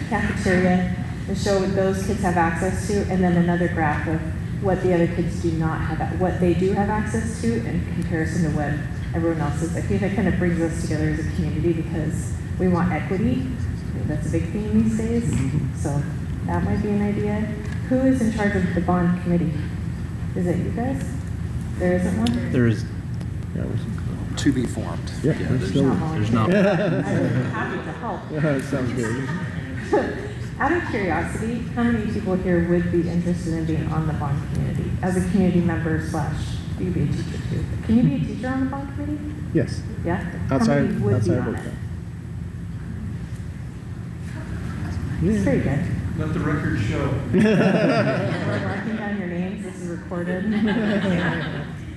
cafeteria, to show what those kids have access to, and then another graph of what the other kids do not have, what they do have access to in comparison to what everyone else is. I think that kind of brings us together as a community because we want equity. That's a big theme these days. So that might be an idea. Who is in charge of the bond committee? Is it you guys? There isn't one? There is. To be formed. Yeah, there's not. I'm happy to help. That sounds good. Out of curiosity, how many people here would be interested in being on the bond community as a community member / do you be a teacher too? Can you be a teacher on the bond committee? Yes. Yeah? How Outside many would be on work. it? It's very good. Let the record show. We're marking down your names, this is recorded.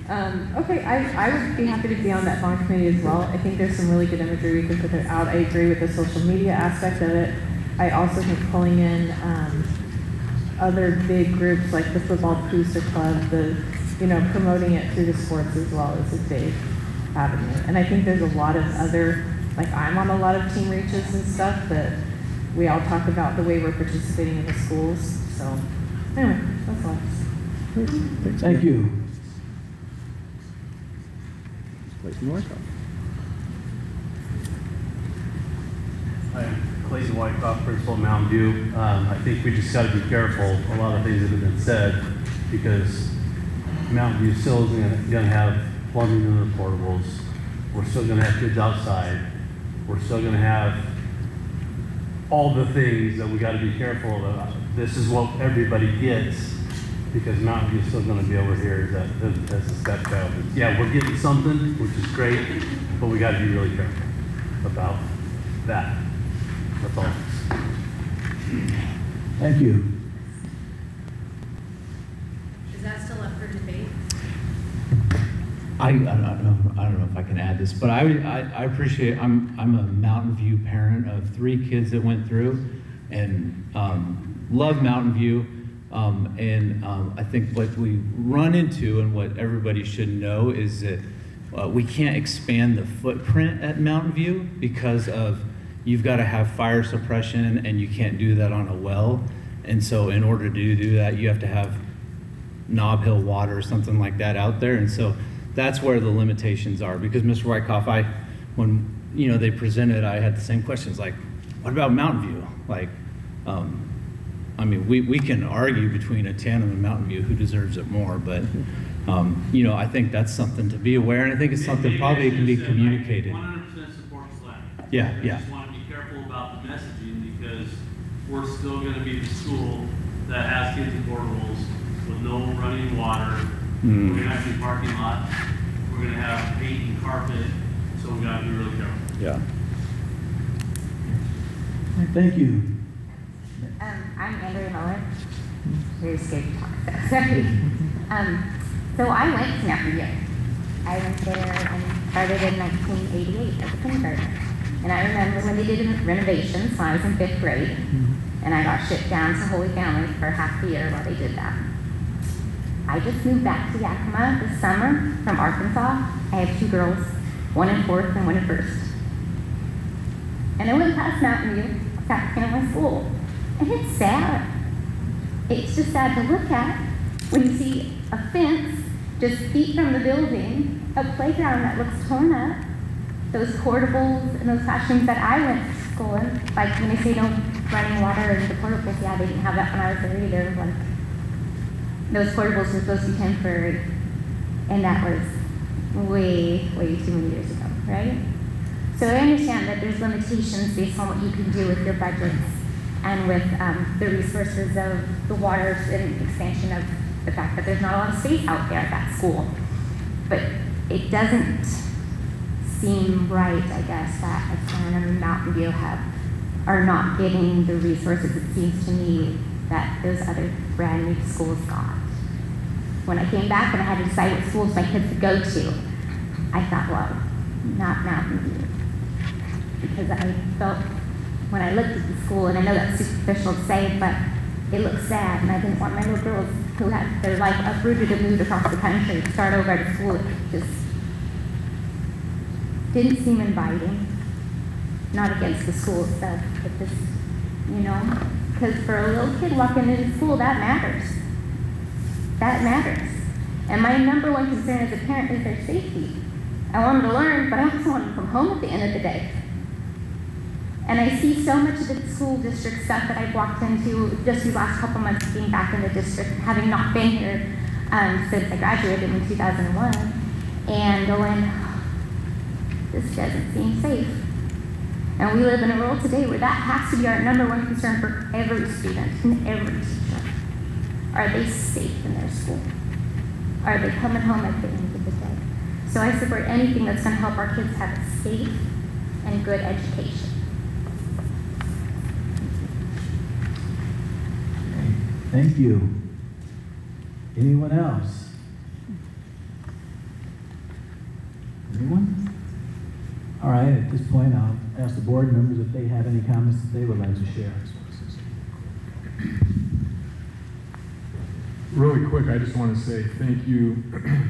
Okay, I would be happy to be on that bond committee as well. I think there's some really good imagery we can put out. I agree with the social media aspect of it. I also think pulling in other big groups like the Football Booster Club, promoting it through the sports as well is a big avenue. And I think there's a lot of other, like I'm on a lot of team reaches and stuff that we all talk about the way we're participating in the schools. So anyway, that's all. Thank you. Clayton Wyckoff. Hi, Clayton Wyckoff, principal at Mountain View. I think we just got to be careful, a lot of things that have been said, because Mountain View still isn't going to have plumbing in the portables. We're still going to have kids outside. We're still going to have all the things that we got to be careful about. This is what everybody gets, because Mountain View is still going to be over here as a stepchild. Yeah, we're getting something, which is great, but we got to be really careful about that. That's all. Thank you. Is that still up for debate? I don't know if I can add this, but I appreciate, I'm a Mountain View parent of 3 kids that went through and love Mountain View. I think what we run into and what everybody should know is that we can't expand the footprint at Mountain View because of you've got to have fire suppression and you can't do that on a well. And so in order to do that, you have to have Knob Hill water or something like that out there. And so that's where the limitations are. Because Mr. Wyckoff, when they presented, I had the same questions like, what about Mountain View? Like, we can argue between a Tandem and Mountain View who deserves it more, but I think that's something to be aware, and I think it's something probably can be communicated. 100% support SLAC. Yeah. I just want to be careful about the messaging because we're still going to be the school that has kids in portables with no running water. We're going to have a parking lot. We're going to have paint and carpet, so we got to be really careful. Yeah. Thank you. I'm Andrea Miller. Very scared to talk. Sorry. So I went to Mountain View. I went there and started in 1988 as a kindergartner. And I remember when they did renovations when I was in 5th grade, and I got shipped down to Holy Family for half the year while they did that. I just moved back to Yakima this summer from Arkansas. I have 2 girls, one in 4th and one in 1st. And I went past Mountain View, back in my school, and it's sad. It's just sad to look at when you see a fence just feet from the building, a playground that looks torn up, those portables and those classrooms that I went to school in, like when they say no running water and the portables, yeah, they didn't have that when I was there either. Like, those portables were supposed to be temporary, and that was way, way too many years ago, right? So I understand that there's limitations based on what you can do with your budgets and with the resources of the water and expansion of the fact that there's not a lot of space out there at that school. But it doesn't seem right, I guess, that Asana and Mountain View are not getting the resources, it seems to me, that those other brand new schools got. When I came back and I had to decide what schools my kids would go to, I thought, well, not Mountain View. Because I felt, when I looked at the school, and I know that's superficial to say, but it looked sad, and I didn't want my little girls who had their life uprooted and moved across the country to start over at a school. It just didn't seem inviting. Not against the school itself, but just, you know, because for a little kid walking into school, that matters. That matters. And my number one concern as a parent is their safety. I want them to learn, but I also want them to come home at the end of the day. And I see so much of the school district stuff that I've walked into just these last couple months being back in the district, having not been here since I graduated in 2001, and going, this doesn't seem safe. And we live in a world today where that has to be our number one concern for every student and every teacher. Are they safe in their school? Are they coming home at the end of the day? So I support anything that's going to help our kids have a safe and good education. Thank you. Anyone else? Anyone? All right, at this point, I'll ask the board members if they have any comments that they would like to share. Really quick, I just want to say thank you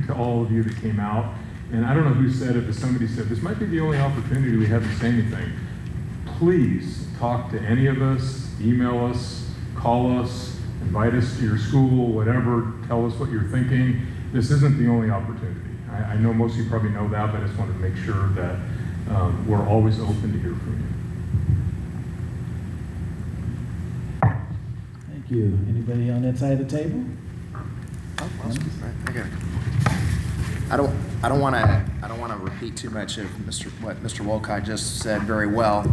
to all of you that came out. And I don't know who said it, but somebody said, this might be the only opportunity we have to say anything. Please talk to any of us, email us, call us, invite us to your school, whatever, tell us what you're thinking. This isn't the only opportunity. I know most of you probably know that, but I just wanted to make sure that we're always open to hear from you. Thank you. Anybody on that side of the table? I don't want to repeat too much of what Mr. Wolcott just said very well.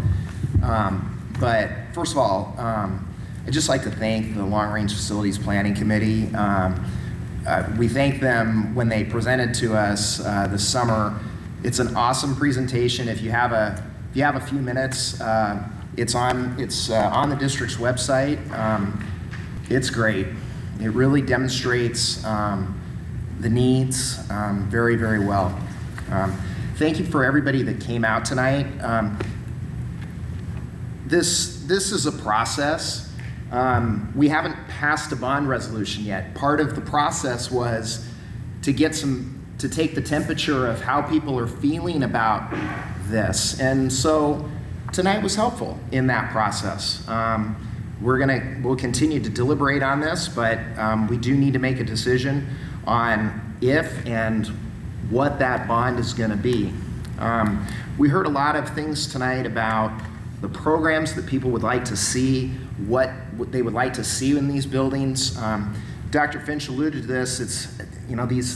But first of all, I'd just like to thank the Long Range Facilities Planning Committee. We thanked them when they presented to us this summer. It's an awesome presentation. If you have a few minutes, it's on the district's website. It's great. It really demonstrates the needs very, very well. Thank you for everybody that came out tonight. This is a process. We haven't passed a bond resolution yet. Part of the process was to take the temperature of how people are feeling about this. And so tonight was helpful in that process. We'll continue to deliberate on this, but we do need to make a decision on if and what that bond is going to be. We heard a lot of things tonight about the programs that people would like to see, what they would like to see in these buildings. Dr. Finch alluded to this. It's, you know, these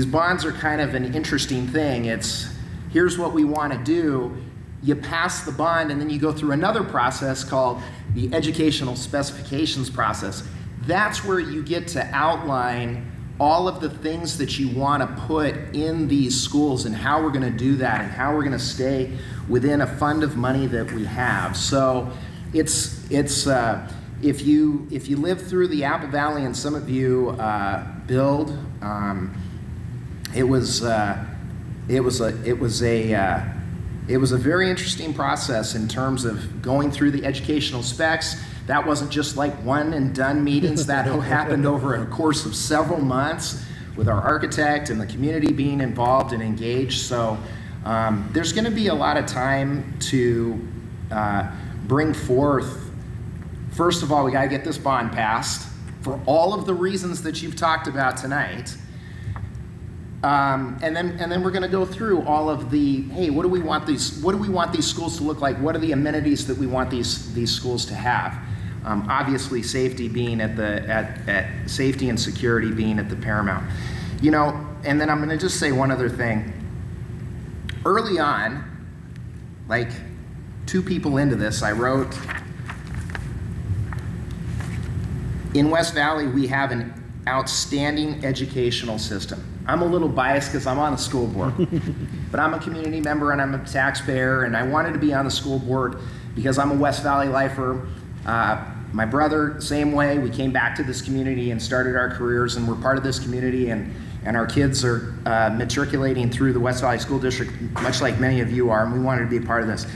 bonds are kind of an interesting thing. It's, here's what we want to do. You pass the bond, and then you go through another process called the educational specifications process. That's where you get to outline all of the things that you want to put in these schools and how we're going to do that and how we're going to stay within a fund of money that we have. So it's if you live through the Apple Valley, and some of you build, it was a very interesting process in terms of going through the educational specs. That wasn't just like one and done meetings. That happened over a course of several months with our architect and the community being involved and engaged. So there's going to be a lot of time to bring forth. First of all, we got to get this bond passed for all of the reasons that you've talked about tonight. And then we're going to go through all of the, hey, what do we want these schools to look like? What are the amenities that we want these schools to have? Obviously, safety being at safety and security being at the paramount. You know, and then I'm going to just say one other thing. Early on, like 2 people into this, I wrote, in West Valley, we have an outstanding educational system. I'm a little biased because I'm on the school board, but I'm a community member and I'm a taxpayer, and I wanted to be on the school board because I'm a West Valley lifer. My brother, same way. We came back to this community and started our careers, and we're part of this community, and our kids are matriculating through the West Valley School District, much like many of you are, and we wanted to be a part of this.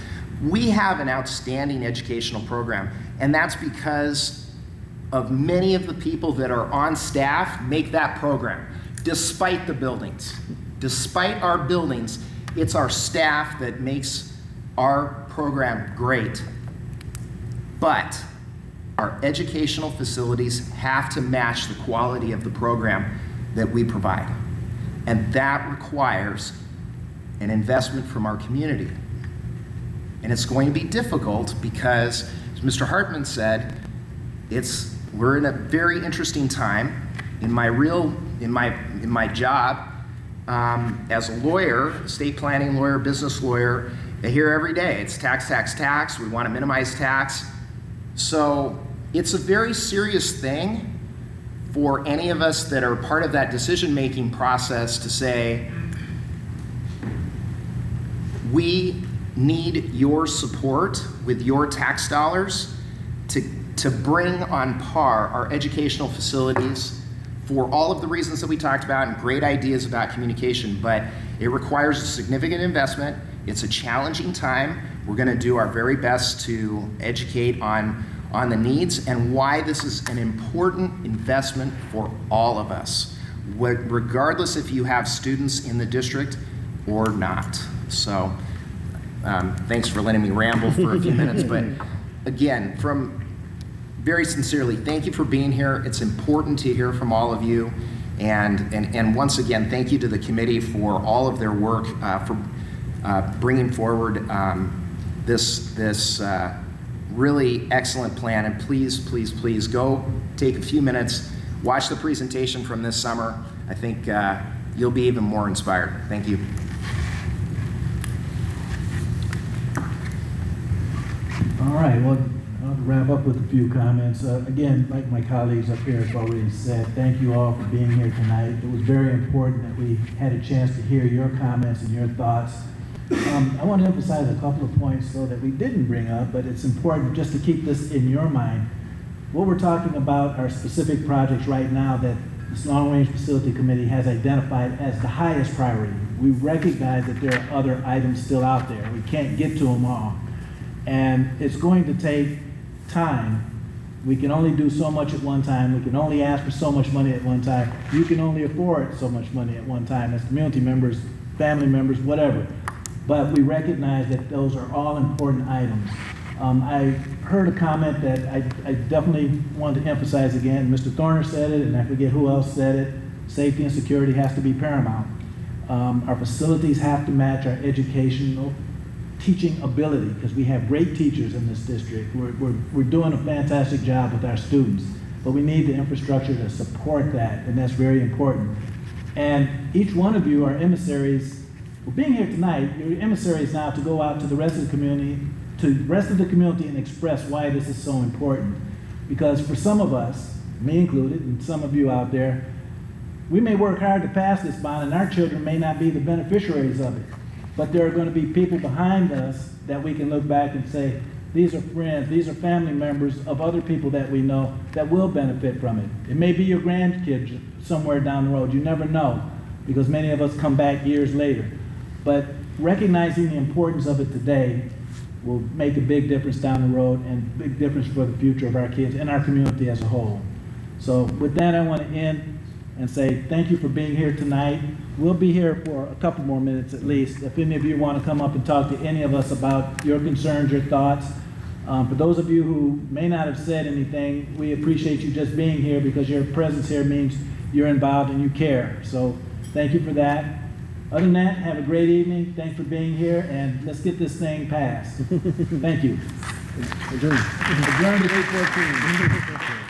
We have an outstanding educational program, and that's because of many of the people that are on staff make that program. Despite the buildings, despite our buildings, it's our staff that makes our program great. But our educational facilities have to match the quality of the program that we provide. And that requires an investment from our community. And it's going to be difficult because, as Mr. Hartman said, we're in a very interesting time. In my job as a lawyer, estate planning lawyer, business lawyer, I hear every day, it's tax, tax, tax. We want to minimize tax. So it's a very serious thing for any of us that are part of that decision-making process to say, we need your support with your tax dollars to bring on par our educational facilities for all of the reasons that we talked about and great ideas about communication, but it requires a significant investment. It's a challenging time. We're going to do our very best to educate on the needs and why this is an important investment for all of us, regardless if you have students in the district or not. So thanks for letting me ramble for a few minutes, but again, very sincerely, thank you for being here. It's important to hear from all of you. And once again, thank you to the committee for all of their work, for bringing forward this really excellent plan. And please, please, please go take a few minutes, watch the presentation from this summer. I think you'll be even more inspired. Thank you. All right, well, I'll wrap up with a few comments. Again, like my colleagues up here have already said, thank you all for being here tonight. It was very important that we had a chance to hear your comments and your thoughts. I want to emphasize a couple of points though that we didn't bring up, but it's important just to keep this in your mind. What we're talking about are specific projects right now that this Long Range Facility Committee has identified as the highest priority. We recognize that there are other items still out there. We can't get to them all. And it's going to take time. We can only do so much at one time. We can only ask for so much money at one time. You can only afford so much money at one time as community members, family members, whatever. But we recognize that those are all important items. I heard a comment that I definitely want to emphasize again. Mr. Thorner said it, and I forget who else said it. Safety and security has to be paramount. Our facilities have to match our educational teaching ability, because we have great teachers in this district. We're doing a fantastic job with our students, but we need the infrastructure to support that, and that's very important. And each one of you are emissaries. Well, being here tonight, you're emissaries now to go out to the rest of the community, and express why this is so important. Because for some of us, me included, and some of you out there, we may work hard to pass this bond, and our children may not be the beneficiaries of it. But there are going to be people behind us that we can look back and say, these are friends, these are family members of other people that we know that will benefit from it. It may be your grandkids somewhere down the road, you never know, because many of us come back years later. But recognizing the importance of it today will make a big difference down the road and big difference for the future of our kids and our community as a whole. So with that, I want to end and say thank you for being here tonight. We'll be here for a couple more minutes at least. If any of you want to come up and talk to any of us about your concerns, your thoughts. For those of you who may not have said anything, we appreciate you just being here because your presence here means you're involved and you care. So thank you for that. Other than that, have a great evening. Thanks for being here, and let's get this thing passed. Thank you. Adjourned. Adjourned at 8:14.